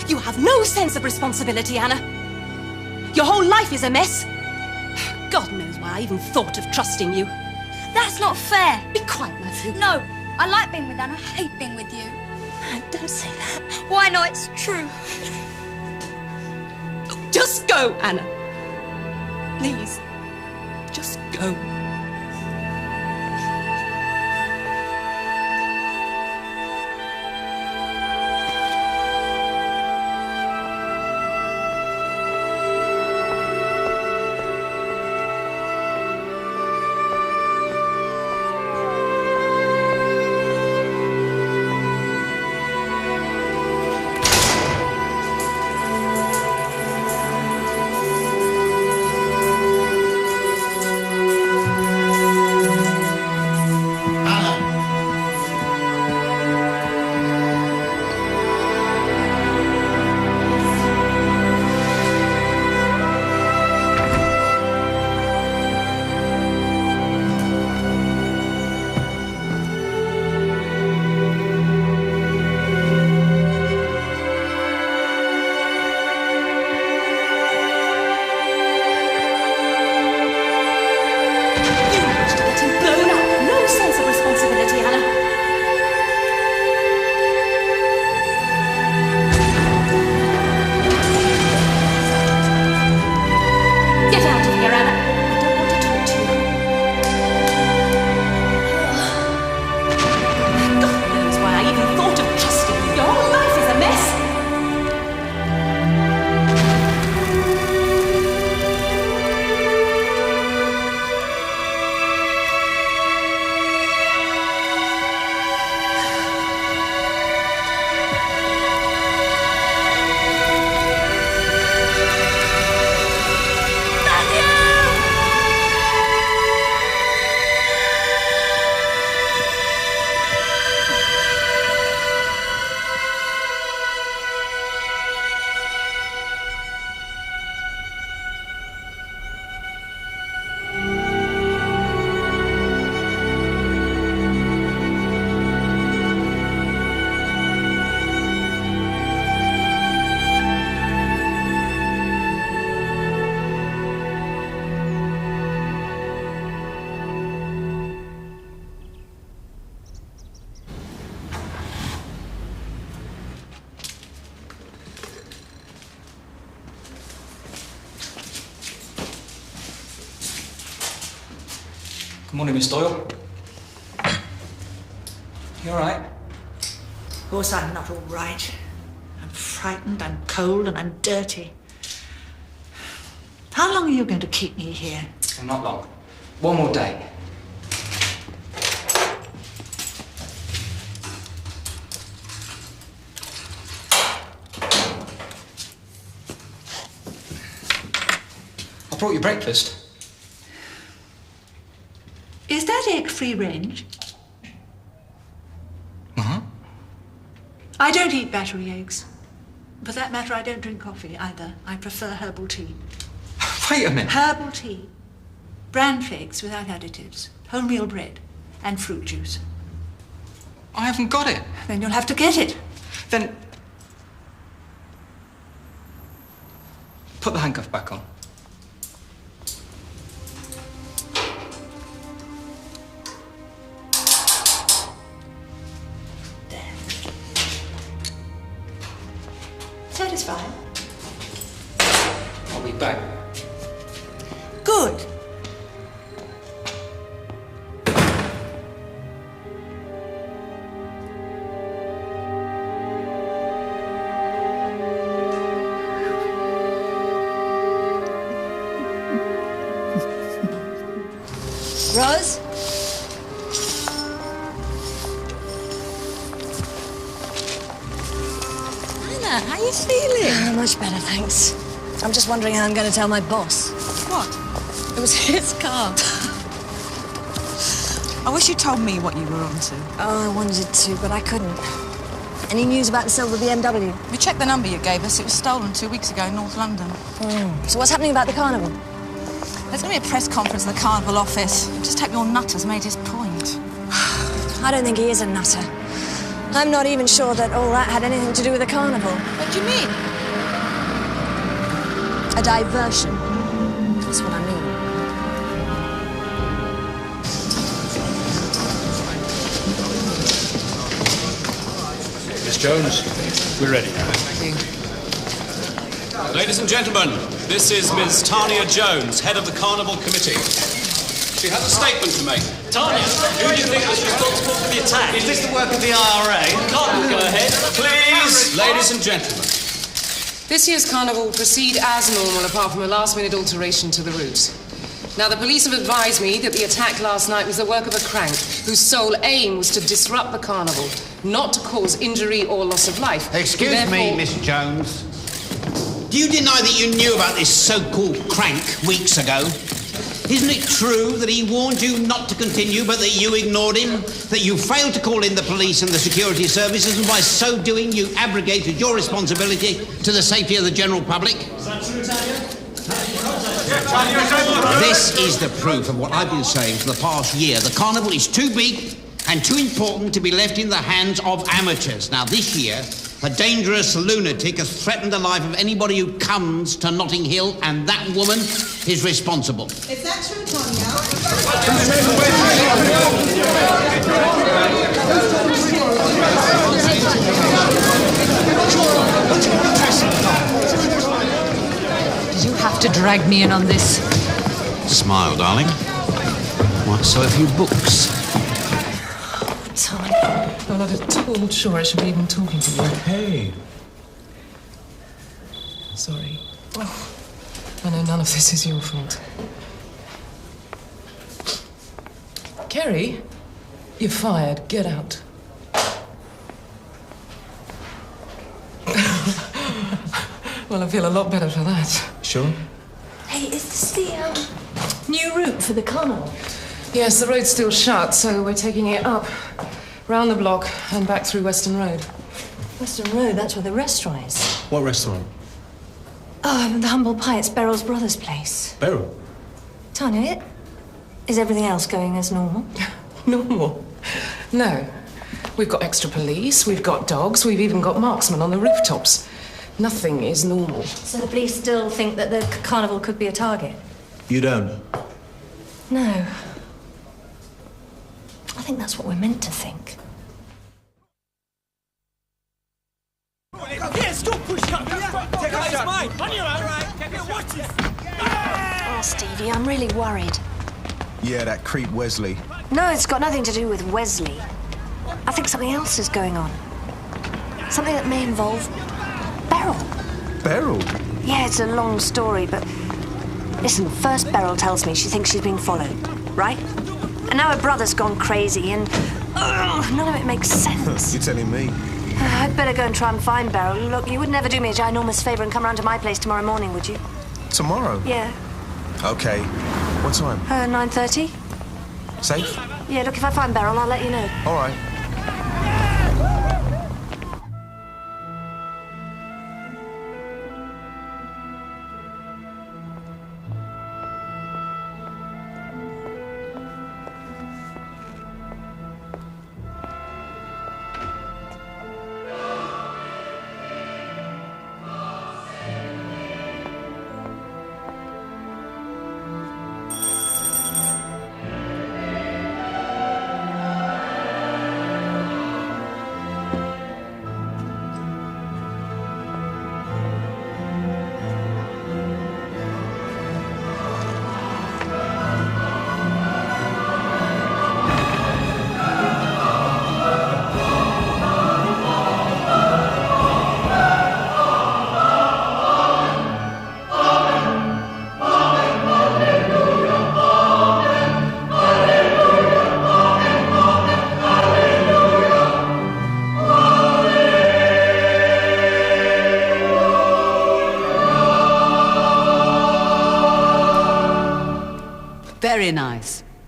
You have no sense of responsibility, Anna. Your whole life is a mess. God knows why I even thought of trusting you. That's not fair. Be quiet, Matthew. No, I like being with Anna. I hate being with you. Don't say that. Why not? It's true. Just go, Anna. Please. Just go. Morning, Miss Doyle. You all right? Of course I'm not all right. I'm frightened, I'm cold, and I'm dirty. How long are you going to keep me here? Well, not long. One more day. I brought you breakfast. Is that egg free range? Uh-huh. I don't eat battery eggs. For that matter, I don't drink coffee either. I prefer herbal tea. Wait a minute. Herbal tea. Bran flakes without additives. Wholemeal bread. And fruit juice. I haven't got it. Then you'll have to get it. Then... put the handcuff back on. Satisfied? I'll be back. Good. Rose? Anna, how you feeling? Much better, thanks. I'm just wondering how I'm going to tell my boss. What? It was his car. I wish you told me what you were on to. Oh, I wanted to, but I couldn't. Any news about the silver BMW? We checked the number you gave us. It was stolen 2 weeks ago in North London. So what's happening about the carnival? There's going to be a press conference in the carnival office. I just hope your nutter's made his point. I don't think he is a nutter. I'm not even sure that all that had anything to do with the carnival. What do you mean? A diversion. That's what I mean. Miss Jones, we're ready. Thank you. Ladies and gentlemen, this is Ms. Tanya Jones, head of the Carnival Committee. She has a statement to make. Tanya, who do you think was responsible for the attack? Is this the work of the IRA? Can't go ahead. Please, ladies and gentlemen. This year's carnival will proceed as normal, apart from a last-minute alteration to the route. Now, the police have advised me that the attack last night was the work of a crank whose sole aim was to disrupt the carnival, not to cause injury or loss of life. Excuse me, Miss Jones. Do you deny that you knew about this so-called crank weeks ago? Isn't it true that he warned you not to continue, but that you ignored him? That you failed to call in the police and the security services, and by so doing you abrogated your responsibility to the safety of the general public? Is that true, Tanya? This is the proof of what I've been saying for the past year. The carnival is too big and too important to be left in the hands of amateurs. Now, this year, a dangerous lunatic has threatened the life of anybody who comes to Notting Hill, and that woman is responsible. Is that true, Tanya? Did you have to drag me in on this? Smile, darling. Might sell a few books. Tanya, I'm not at all sure I should be even talking to you. Hey. Sorry. Oh, I know none of this is your fault. Kerry, you're fired. Get out. Well, I feel a lot better for that. Sure? Hey, is this the new route for the carnival? Yes, the road's still shut, so we're taking it up, round the block, and back through Western Road. Western Road, that's where the restaurant is. What restaurant? Oh, the Humble Pie, it's Beryl's brother's place. Beryl? Tanya, is everything else going as normal? Normal? No. We've got extra police, we've got dogs, we've even got marksmen on the rooftops. Nothing is normal. So the police still think that the carnival could be a target? You don't? No. I think that's what we're meant to think. Oh, Stevie, I'm really worried. Yeah, that creep Wesley. No, it's got nothing to do with Wesley. I think something else is going on. Something that may involve Beryl. Beryl? Yeah, it's a long story, but... Listen, first Beryl tells me she thinks she's being followed, right? And now her brother's gone crazy, and... none of it makes sense. You're telling me? I'd better go and try and find Beryl. Look, you would never do me a ginormous favour and come round to my place tomorrow morning, would you? Tomorrow? Yeah. Okay. What time? 9:30? Safe? Yeah, look, if I find Beryl, I'll let you know. All right.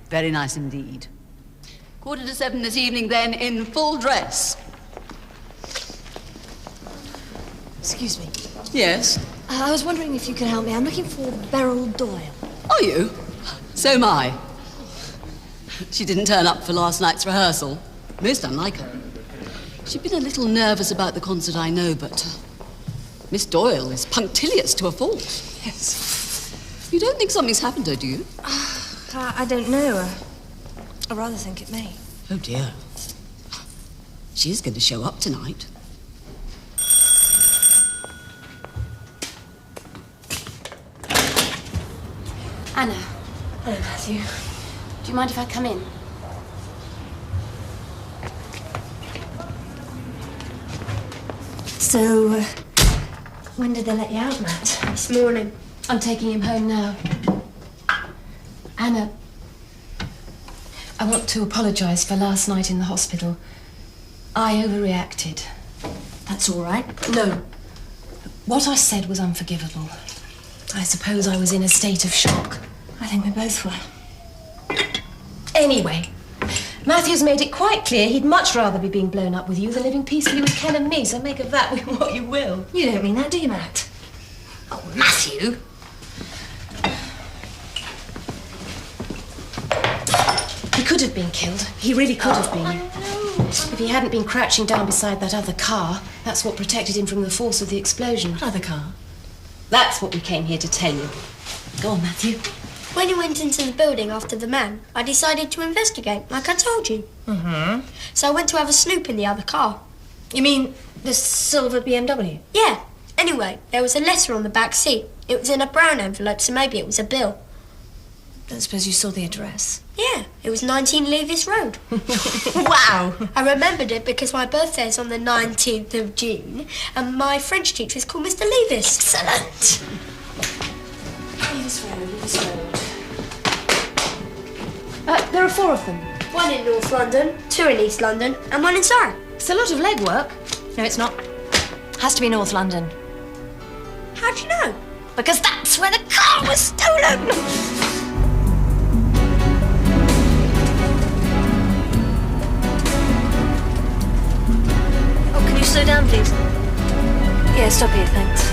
Very nice indeed. 7:15 this evening, then, in full dress. Excuse me. Yes? I was wondering if you could help me. I'm looking for Beryl Doyle. Are you? So am I. She didn't turn up for last night's rehearsal. Most unlike her. She'd been a little nervous about the concert, I know, but Miss Doyle is punctilious to a fault. Yes. You don't think something's happened to her, do you? I don't know. I rather think it may. Oh, dear. She is going to show up tonight. Anna. Hello, Matthew. Do you mind if I come in? So, when did they let you out, Matt? This morning. I'm taking him home now. Anna, I want to apologise for last night in the hospital. I overreacted. That's all right. No. What I said was unforgivable. I suppose I was in a state of shock. I think we both were. Anyway, Matthew's made it quite clear he'd much rather be being blown up with you than living peacefully with Ken and me, so make of that what you will. You don't mean that, do you, Matt? Oh, Matthew! He could have been killed. He really could have been. If he hadn't been crouching down beside that other car, that's what protected him from the force of the explosion. What other car? That's what we came here to tell you. Go on, Matthew. When you went into the building after the man, I decided to investigate, like I told you. Mm-hmm. So I went to have a snoop in the other car. You mean the silver BMW? Yeah. Anyway, there was a letter on the back seat. It was in a brown envelope, so maybe it was a bill. Don't suppose you saw the address? Yeah, it was 19 Levis Road. Wow! I remembered it because my birthday's on the 19th of June, and my French teacher is called Mr. Levis. Excellent! Levis Road. There are 4 of them. One in North London, 2 in East London, and 1 in Surrey. It's a lot of legwork. No, it's not. Has to be North London. How'd you know? Because that's where the car was stolen! Can you slow down, please? Yeah, stop here, thanks.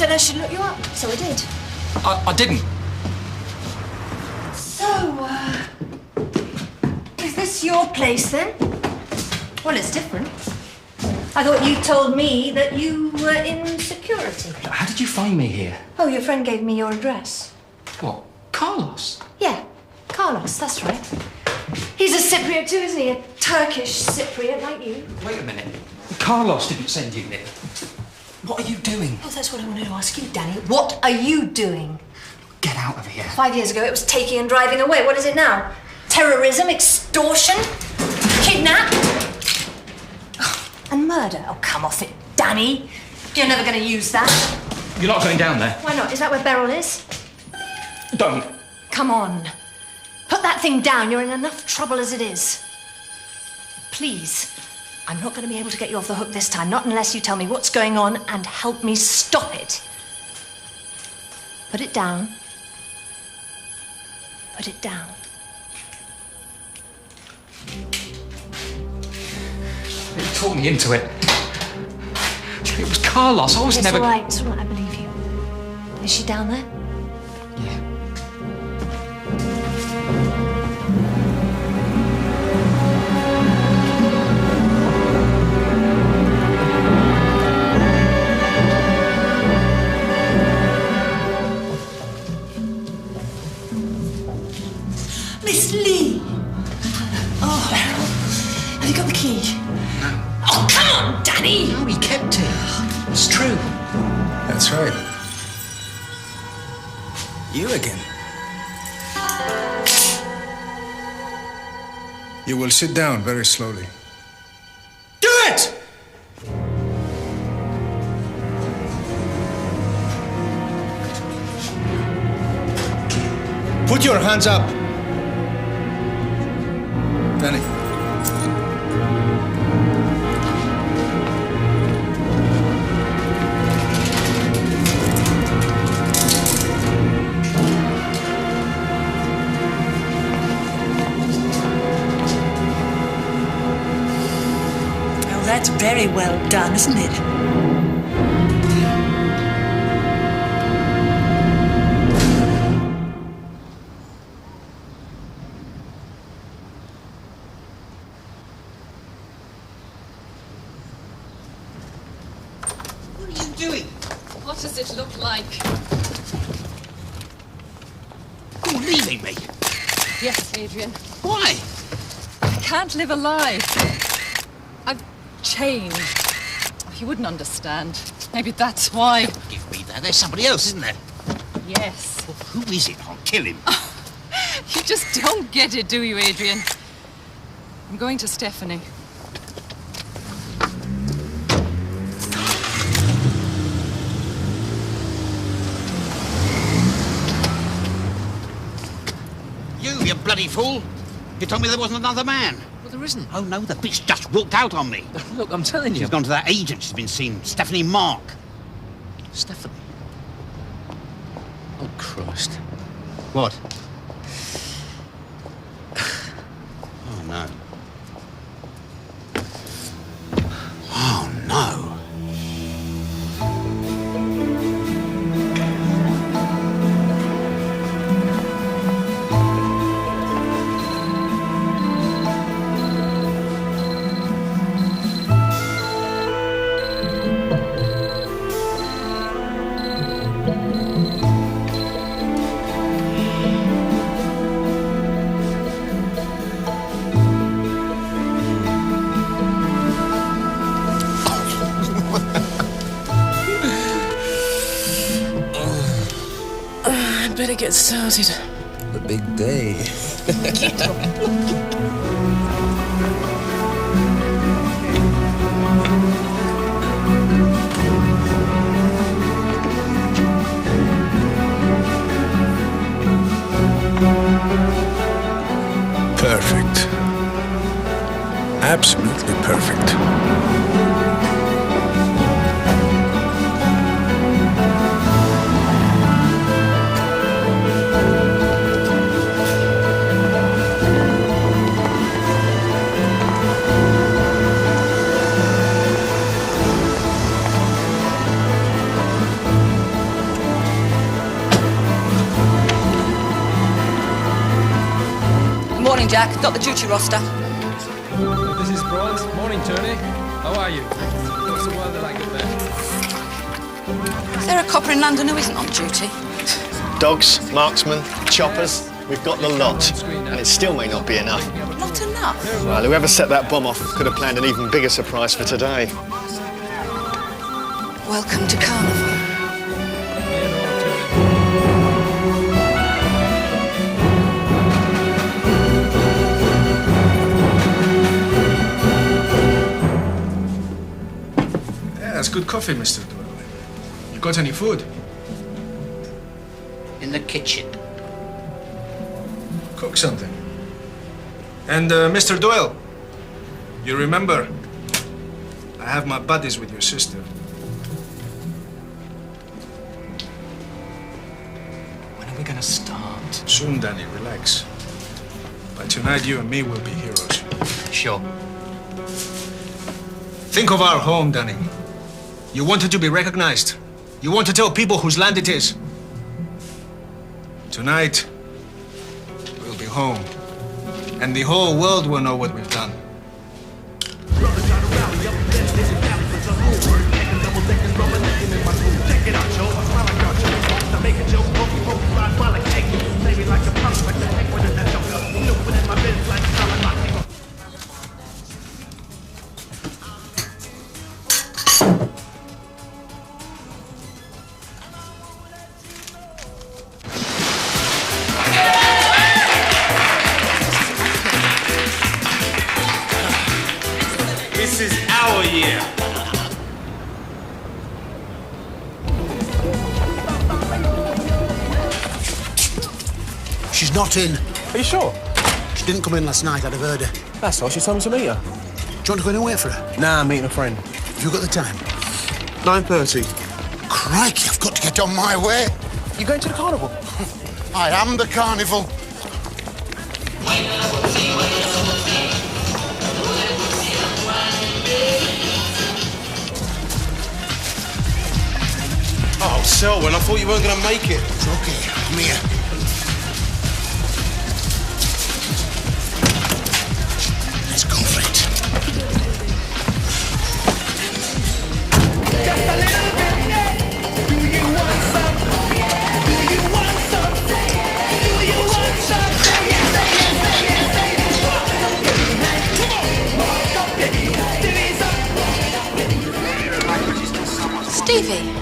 said I should look you up, so I did. I didn't. So, is this your place then? Well, it's different. I thought you told me that you were in security. How did you find me here? Oh, your friend gave me your address. What? Carlos? Yeah, Carlos, that's right. He's a Cypriot too, isn't he? A Turkish Cypriot like you. Wait a minute. Carlos didn't send you here. What are you doing? Oh, that's what I wanted to ask you, Danny. What are you doing? Get out of here. 5 years ago, it was taking and driving away. What is it now? Terrorism, extortion, kidnap, and murder. Oh, come off it, Danny. You're never going to use that. You're not going down there. Why not? Is that where Beryl is? Don't. Come on. Put that thing down. You're in enough trouble as it is. Please. I'm not going to be able to get you off the hook this time, not unless you tell me what's going on and help me stop it. Put it down. Put it down. You talked me into it. It was Carlos. I was never... It's all right, I believe you. Is she down there? Yeah. Miss Lee! Oh, Beryl, have you got the key? No. Oh, come on, Danny! No, he kept it. It's true. That's right. You again. You will sit down very slowly. Do it! Put your hands up. Danny. Well, that's very well done, isn't it? What are you doing? What does it look like? You're leaving me. Yes, Adrian. Why? I can't live a lie. I've changed. You wouldn't understand. Maybe that's why. Give me that. There's somebody else, isn't there? Yes. Well, who is it? I'll kill him. You just don't get it, do you, Adrian? I'm going to Stephanie. You bloody fool! You told me there wasn't another man. Well, there isn't. Oh, no, the bitch just walked out on me. Look, I'm telling you. She's gone to that agent she's been seeing, Stephanie Mark. Stephanie? Oh, Christ. What? Oh, no. Oh, no. Better get started. The big day. Perfect. Absolutely perfect. Morning, Jack. Got the duty roster. This is Broad. Morning, Tony. How are you? What's the weather like up there? Is there a copper in London who isn't on duty? Dogs, marksmen, choppers, we've got the lot. And it still may not be enough. Not enough. Well, whoever set that bomb off could have planned an even bigger surprise for today. Welcome to Carnival. Yeah, that's good coffee, Mr. Doyle. You got any food? In the kitchen. Cook something. And, Mr. Doyle, you remember, I have my buddies with your sister. When are we gonna start? Soon, Danny, relax. By tonight, you and me will be heroes. Sure. Think of our home, Danny. You wanted to be recognized. You want to tell people whose land it is. Tonight, we'll be home. And the whole world will know what we've done. This is our year. She's not in. Are you sure? She didn't come in last night, I'd have heard her. That's all. She told me to meet her. Do you want to go in and wait for her? Nah, I'm meeting a friend. Have you got the time? 9:30. Crikey, I've got to get on my way. You going to the carnival? I am the carnival. Oh, Selwyn, I thought you weren't going to make it. It's okay. Come here. Let's go for it. Stevie.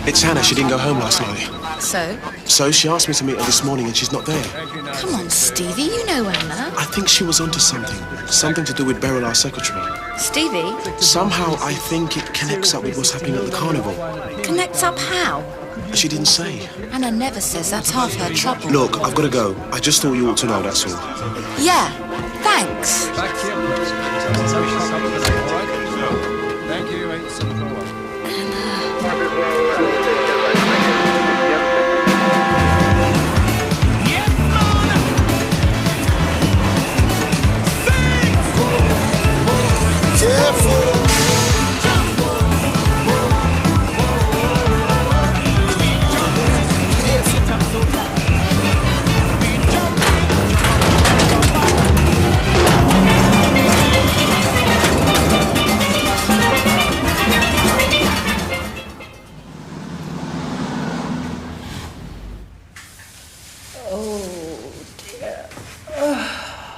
It's Hannah. She didn't go home last night. So? So she asked me to meet her this morning and she's not there. Come on, Stevie, you know Anna. I think she was onto something. Something to do with Beryl, our secretary. Stevie? Somehow I think it connects up with what's happening at the carnival. Connects up how? She didn't say. Anna never says. That's half her trouble. Look, I've got to go. I just thought you ought to know, that's all. Yeah, thanks. Back to your place. Thank you. 874.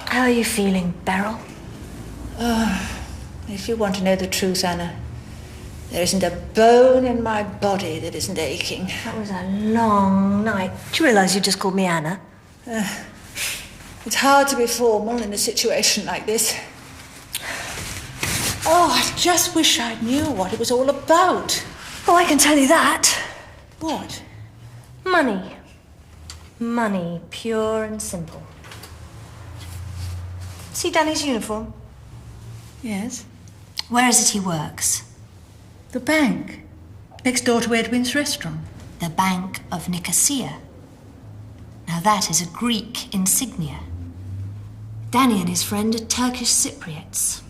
How are you feeling, Beryl? If you want to know the truth, Anna, there isn't a bone in my body that isn't aching. That was a long night. Do you realise you just called me Anna? It's hard to be formal in a situation like this. Oh, I just wish I knew what it was all about. Oh, I can tell you that. What? Money. Money, pure and simple. See Danny's uniform? Yes? Where is it he works? The bank. Next door to Edwin's restaurant. The Bank of Nicosia. Now that is a Greek insignia. Danny and his friend are Turkish Cypriots.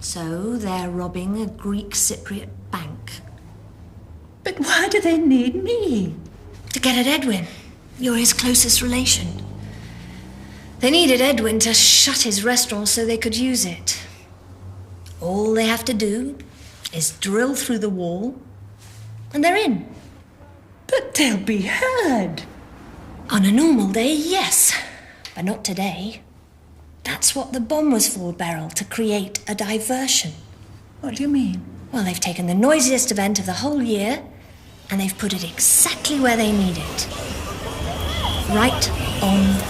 So they're robbing a Greek Cypriot bank. But why do they need me? To get at Edwin. You're his closest relation. They needed Edwin to shut his restaurant so they could use it. All they have to do is drill through the wall, and they're in. But they'll be heard. On a normal day, yes, but not today. That's what the bomb was for, Beryl, to create a diversion. What do you mean? Well, they've taken the noisiest event of the whole year, and they've put it exactly where they need it. Right on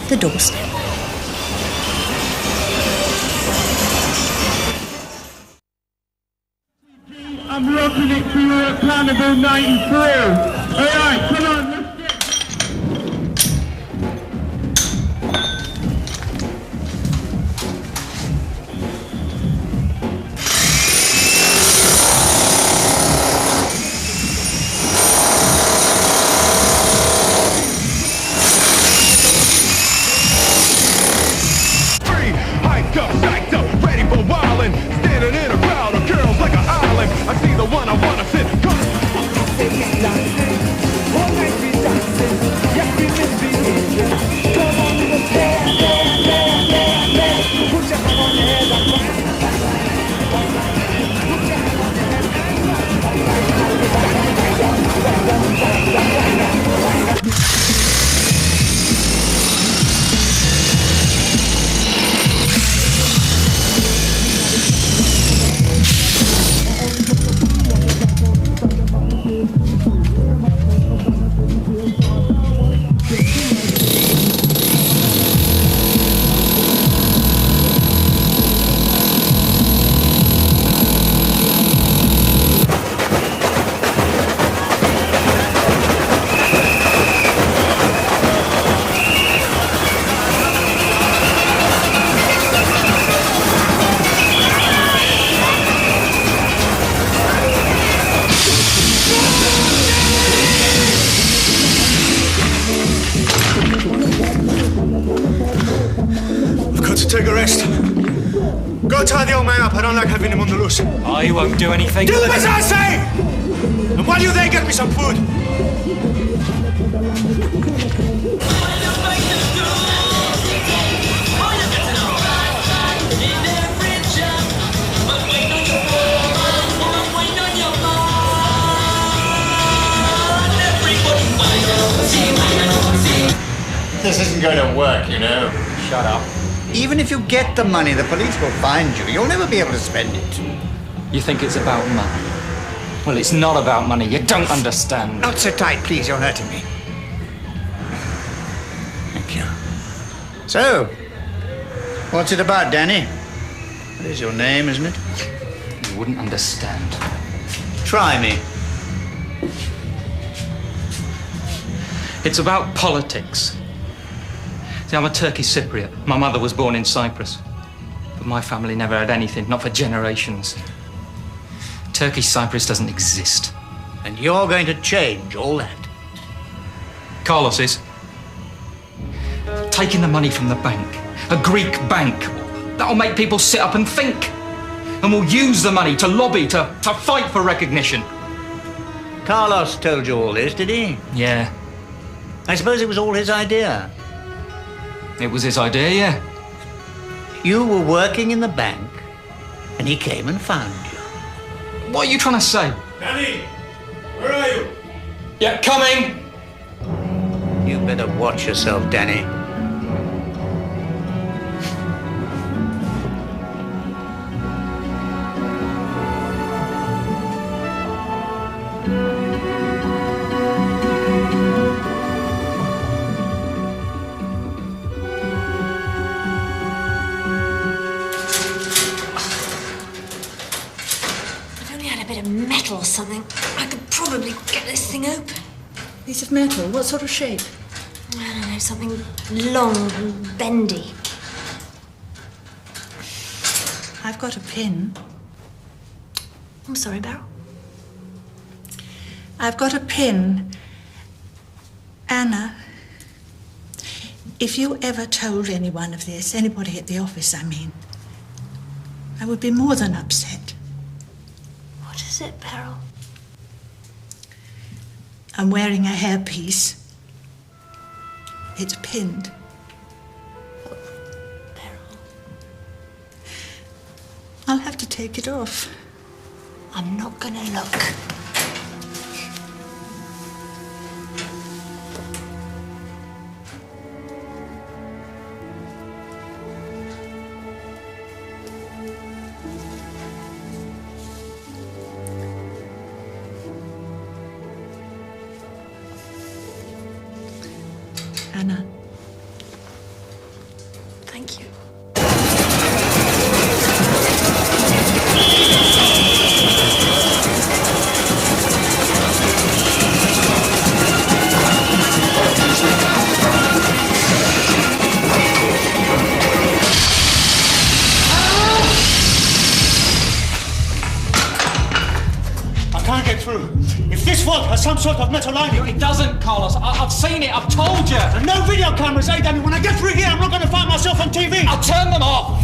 the doorstep. I'm rocking it for you at Carnival 93. Alright, come on, let's get... Hiked up, psyched up, ready for wildin'. Standing in a crowd of girls like an island. I see the one I wanna fit. Take a rest. Go tie the old man up. I don't like having him on the loose. Oh, you won't do anything. Do as I say! And while you're there, get me some food. This isn't going to work, you know. Shut up. Even if you get the money, the police will find you. You'll never be able to spend it. You think it's about money? Well, it's not about money. You don't understand. Not so tight, please. You're hurting me. Thank you. So, what's it about, Danny? That is your name, isn't it? You wouldn't understand. Try me. It's about politics. See, I'm a Turkish Cypriot. My mother was born in Cyprus. But my family never had anything, not for generations. Turkish Cyprus doesn't exist. And you're going to change all that. Carlos is. Taking the money from the bank, a Greek bank, that'll make people sit up and think. And we'll use the money to lobby, to fight for recognition. Carlos told you all this, did he? Yeah. I suppose it was all his idea. It was his idea, yeah. You were working in the bank, and he came and found you. What are you trying to say? Danny, where are you? Yeah, coming! You better watch yourself, Danny. Or something. I could probably get this thing open. Piece of metal? What sort of shape? I don't know, something long and bendy. I've got a pin. I'm sorry, Beryl. I've got a pin. Anna, if you ever told anyone of this, anybody at the office, I mean, I would be more than upset. What is it, Beryl? I'm wearing a hairpiece. It's pinned. I'll have to take it off. I'm not gonna look. Anna. Thank you. I can't get through. If this vault has some sort of metal lining... It doesn't, Carlos. I've seen it. I've told you. And no video cameras, eh, Danny? When I get through here, I'm not going to find myself on TV. I'll turn them off.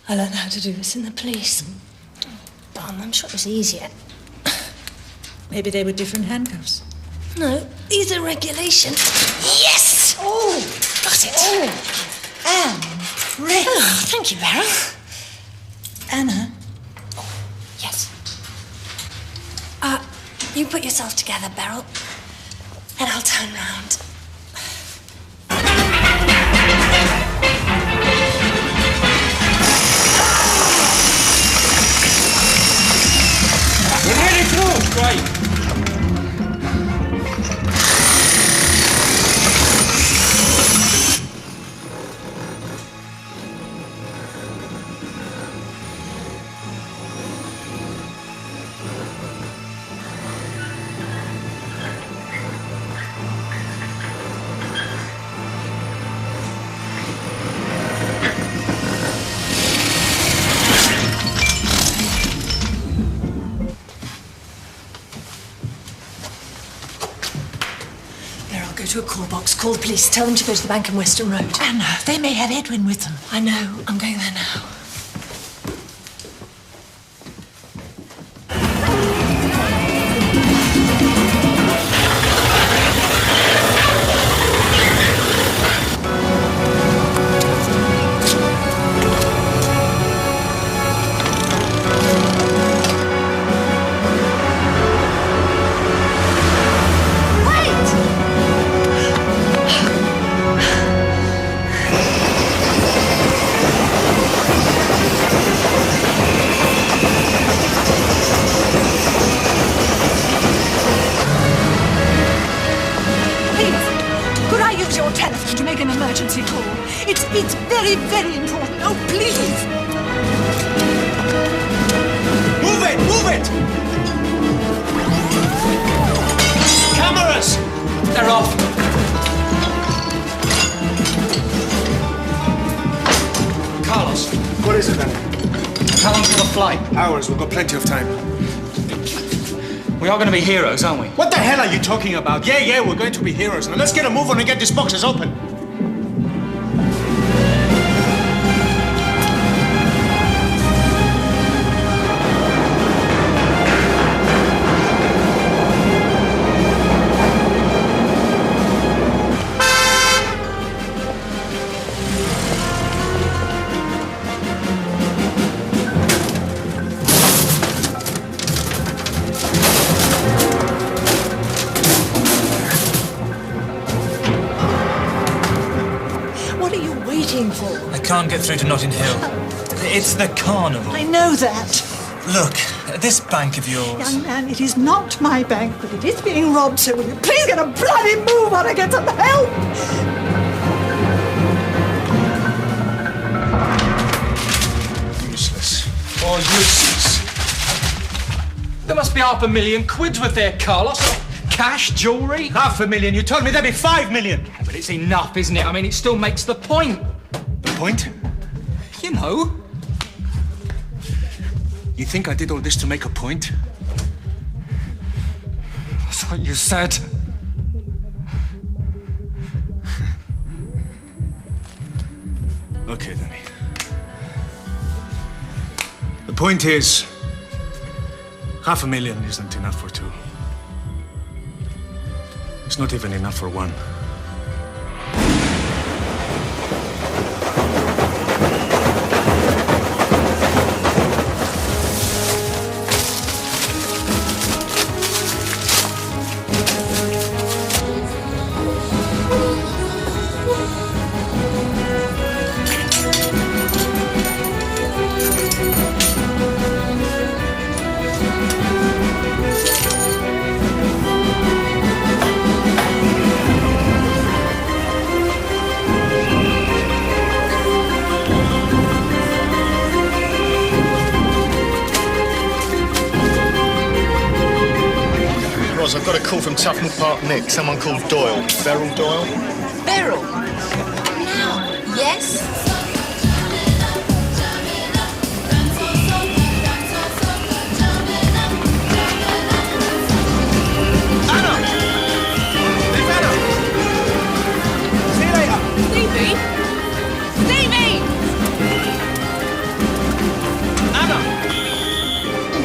I learned how to do this in the police. But I'm sure it was easier. Maybe they were different handcuffs. No, these are regulations. Yes! Oh! Got it. Oh! Anne! Rick! Oh, thank you, Beryl. Anna? Yes. You put yourself together, Beryl, and I'll turn round. We're nearly through. Great. To a call box, call the police, tell them to go to the bank in Western Road. Anna, they may have Edwin with them. I know, I'm going there now. It's very, very important. Oh, please. Move it! Move it! Cameras! They're off. Carlos. What is it then? How long's for the flight? Hours. We've got plenty of time. We are going to be heroes, aren't we? What the hell are you talking about? Yeah, we're going to be heroes. Now let's get a move on and get these boxes open. I can't get through to Notting Hill. It's the carnival. I know that. Look, this bank of yours. Young man, it is not my bank, but it is being robbed, so will you please get a bloody move on and get some help? Useless. Or useless. There must be £500,000 worth there, Carlos. Cash, jewellery. $500,000? You told me there'd be 5 million. Yeah, but it's enough, isn't it? I mean, it still makes the point. The point? You know. You think I did all this to make a point? That's what you said. Okay, Danny. The point is, $500,000 isn't enough for two. It's not even enough for one. I've got a call from Tufnell Park Nick, someone called Doyle. Beryl Doyle? Beryl? Now, yes? Anna! It's Anna! See you later! Stevie? Stevie! Anna!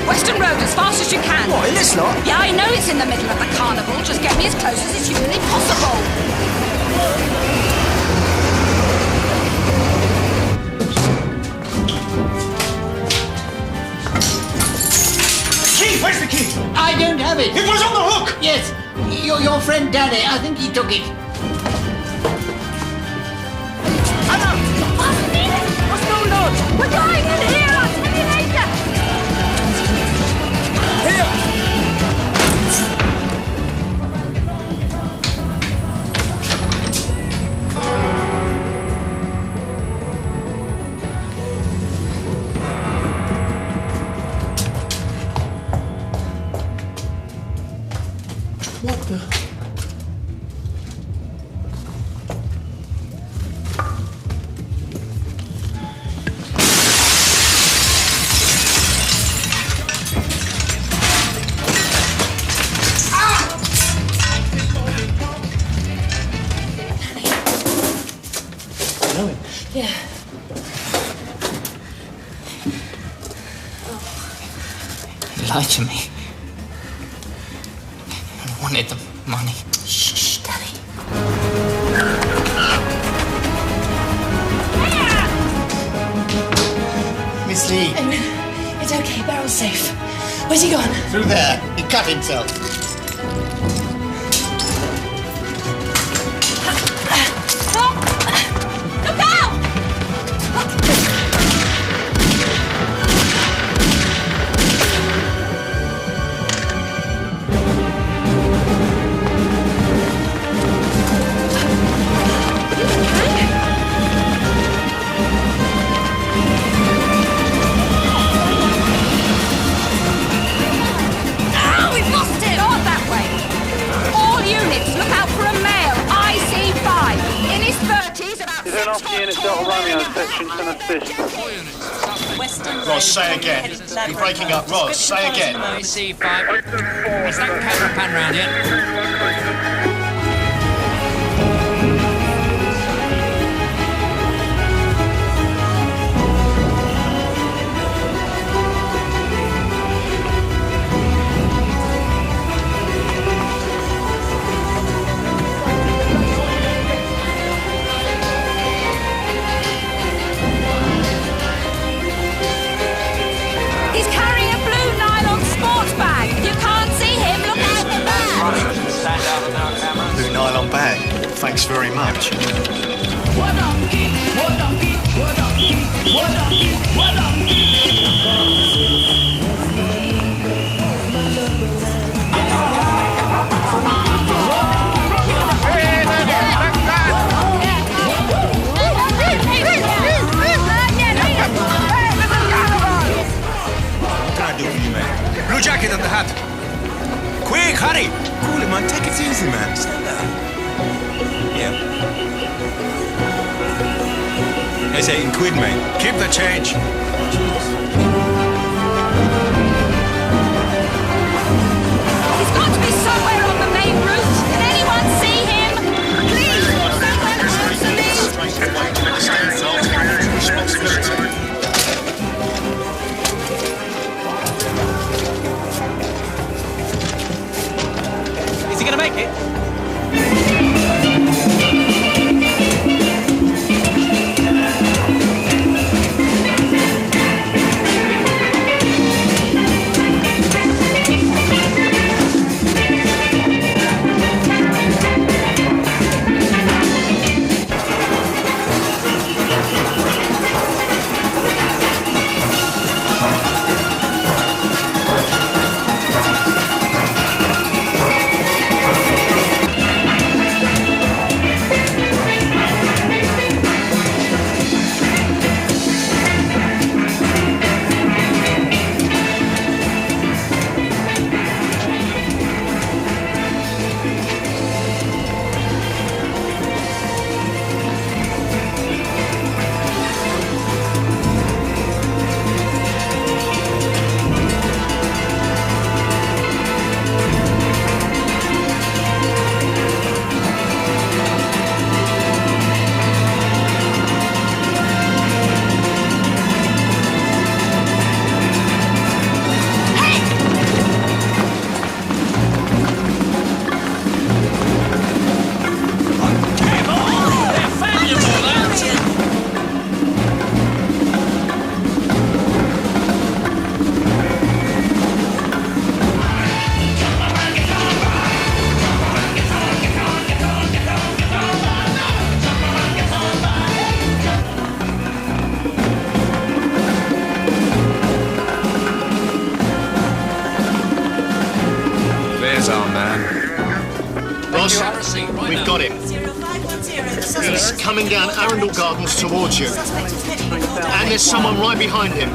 Western Road, as fast as you can. What, in this lot? Yeah, I know it's in the middle of the carnival. Just get me as close as it's humanly possible. Key! Where's the key? I don't have it. It was on the hook! Yes, your friend Danny. I think he took it. Anna! What's going on? We're going in here! I'll tell you later! Here! What the? Yeah. He lied to me. He wanted the money. Shh, Danny. Miss Lee. It's okay, Beryl's safe. Where's he gone? Through there. He cut himself. Look out! Ah, we've lost it! Not that way. All units, look out for a male. IC5. In his 30s, about 6 foot tall. Ross, say again. You're breaking up. Ross, say again. IC5. Has that camera pan round yet? He's carrying a blue nylon sports bag. You can't see him. Look out for that. Blue nylon bag. Thanks very much. What can I do for you, man? Blue jacket and the hat. Quick, hurry! Cool it, man. Take it easy, man. Stand down. Yeah. It's 18 quid, mate. Keep the change. He's got to be somewhere on the main route. Can anyone see him? Please, somewhere close to me. Is he going to make it? He's coming down Arundel Gardens towards you. And there's someone right behind him.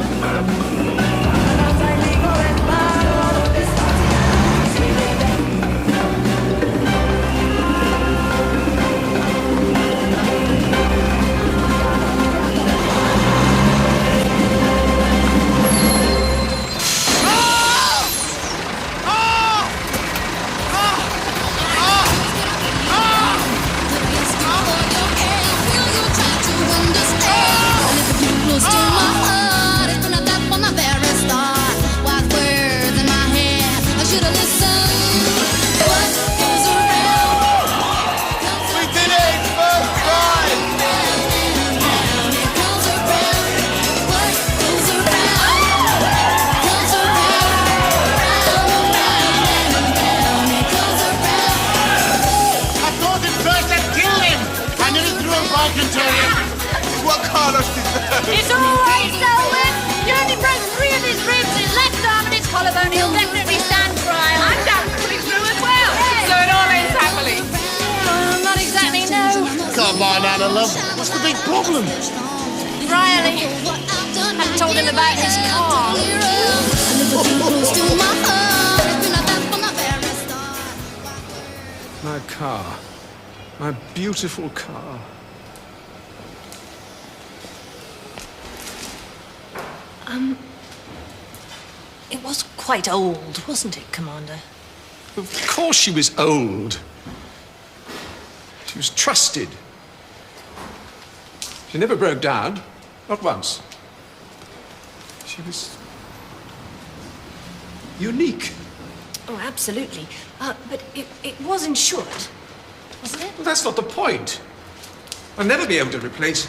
It's always Selwyn! You only broke 3 of his ribs, his left arm and his collarbone. He'll definitely stand trial. I'm down pretty through as well. So it all ends happily. Not exactly, no. Come on, Anna, love. What's the big problem? Riley. I told him about his car. My car. My beautiful car. It was quite old, wasn't it, Commander? Of course she was old. She was trusted. She never broke down. Not once. She was unique. Oh, absolutely. But it was insured, wasn't it? Well, that's not the point. I'll never be able to replace.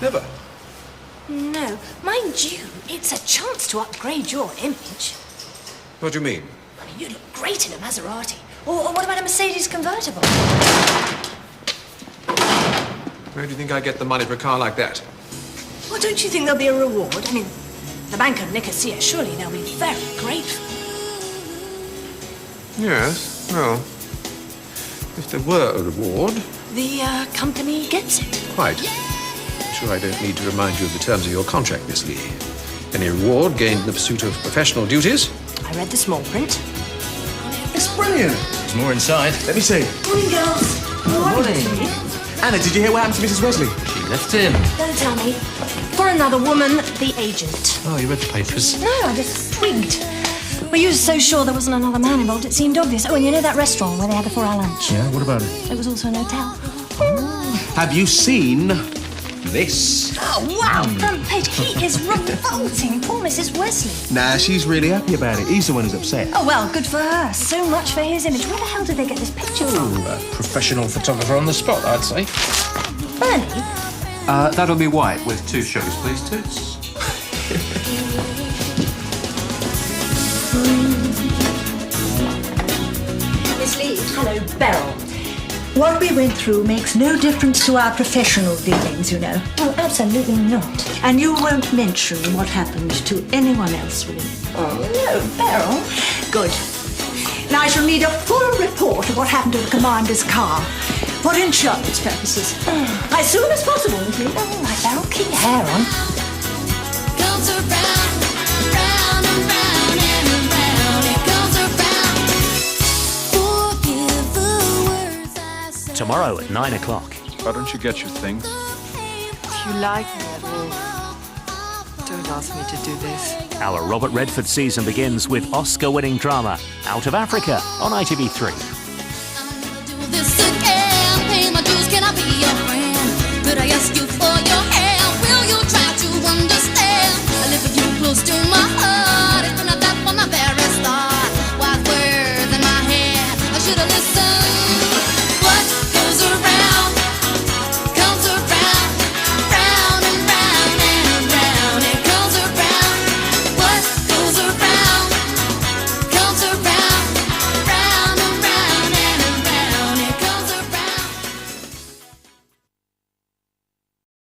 Never. No. Mind you, it's a chance to upgrade your image. What do you mean? I mean, you'd look great in a Maserati. Or what about a Mercedes convertible? Where do you think I get the money for a car like that? Well, don't you think there'll be a reward? I mean, the bank of Nicosia, surely they'll be very grateful. Yes, well, if there were a reward... The company gets it. Quite. I'm sure I don't need to remind you of the terms of your contract, Miss Lee. Any reward gained in the pursuit of professional duties? I read the small print. It's brilliant. There's more inside. Let me see. Morning, girls. Morning. Anna, did you hear what happened to Mrs. Wesley? She left him. Don't tell me. For another woman, the agent. Oh, you read the papers? No, I just twigged. Well, you were so sure there wasn't another man involved, it seemed obvious. Oh, and you know that restaurant where they had the 4-hour lunch? Yeah, what about it? It was also an hotel. Have you seen this? Oh, wow! Front page. He is revolting. Poor Mrs. Wesley. Nah, she's really happy about it. He's the one who's upset. Oh, well, good for her. So much for his image. Where the hell did they get this picture from? A professional photographer on the spot, I'd say. Bernie? That'll be white with 2 sugars, please, Toots. Miss Lee. Hello, Beryl. What we went through makes no difference to our professional dealings, you know. Oh, absolutely not. And you won't mention what happened to anyone else, will you? Oh, no, Beryl. Good. Now I shall need a full report of what happened to the commander's car for insurance purposes. As soon as possible, Miss Lee. Oh, right, Beryl, keep your hair on. Tomorrow at 9 o'clock. Why don't you get your things? If you like me at all, don't ask me to do this. Our Robert Redford season begins with Oscar-winning drama Out of Africa on ITV3.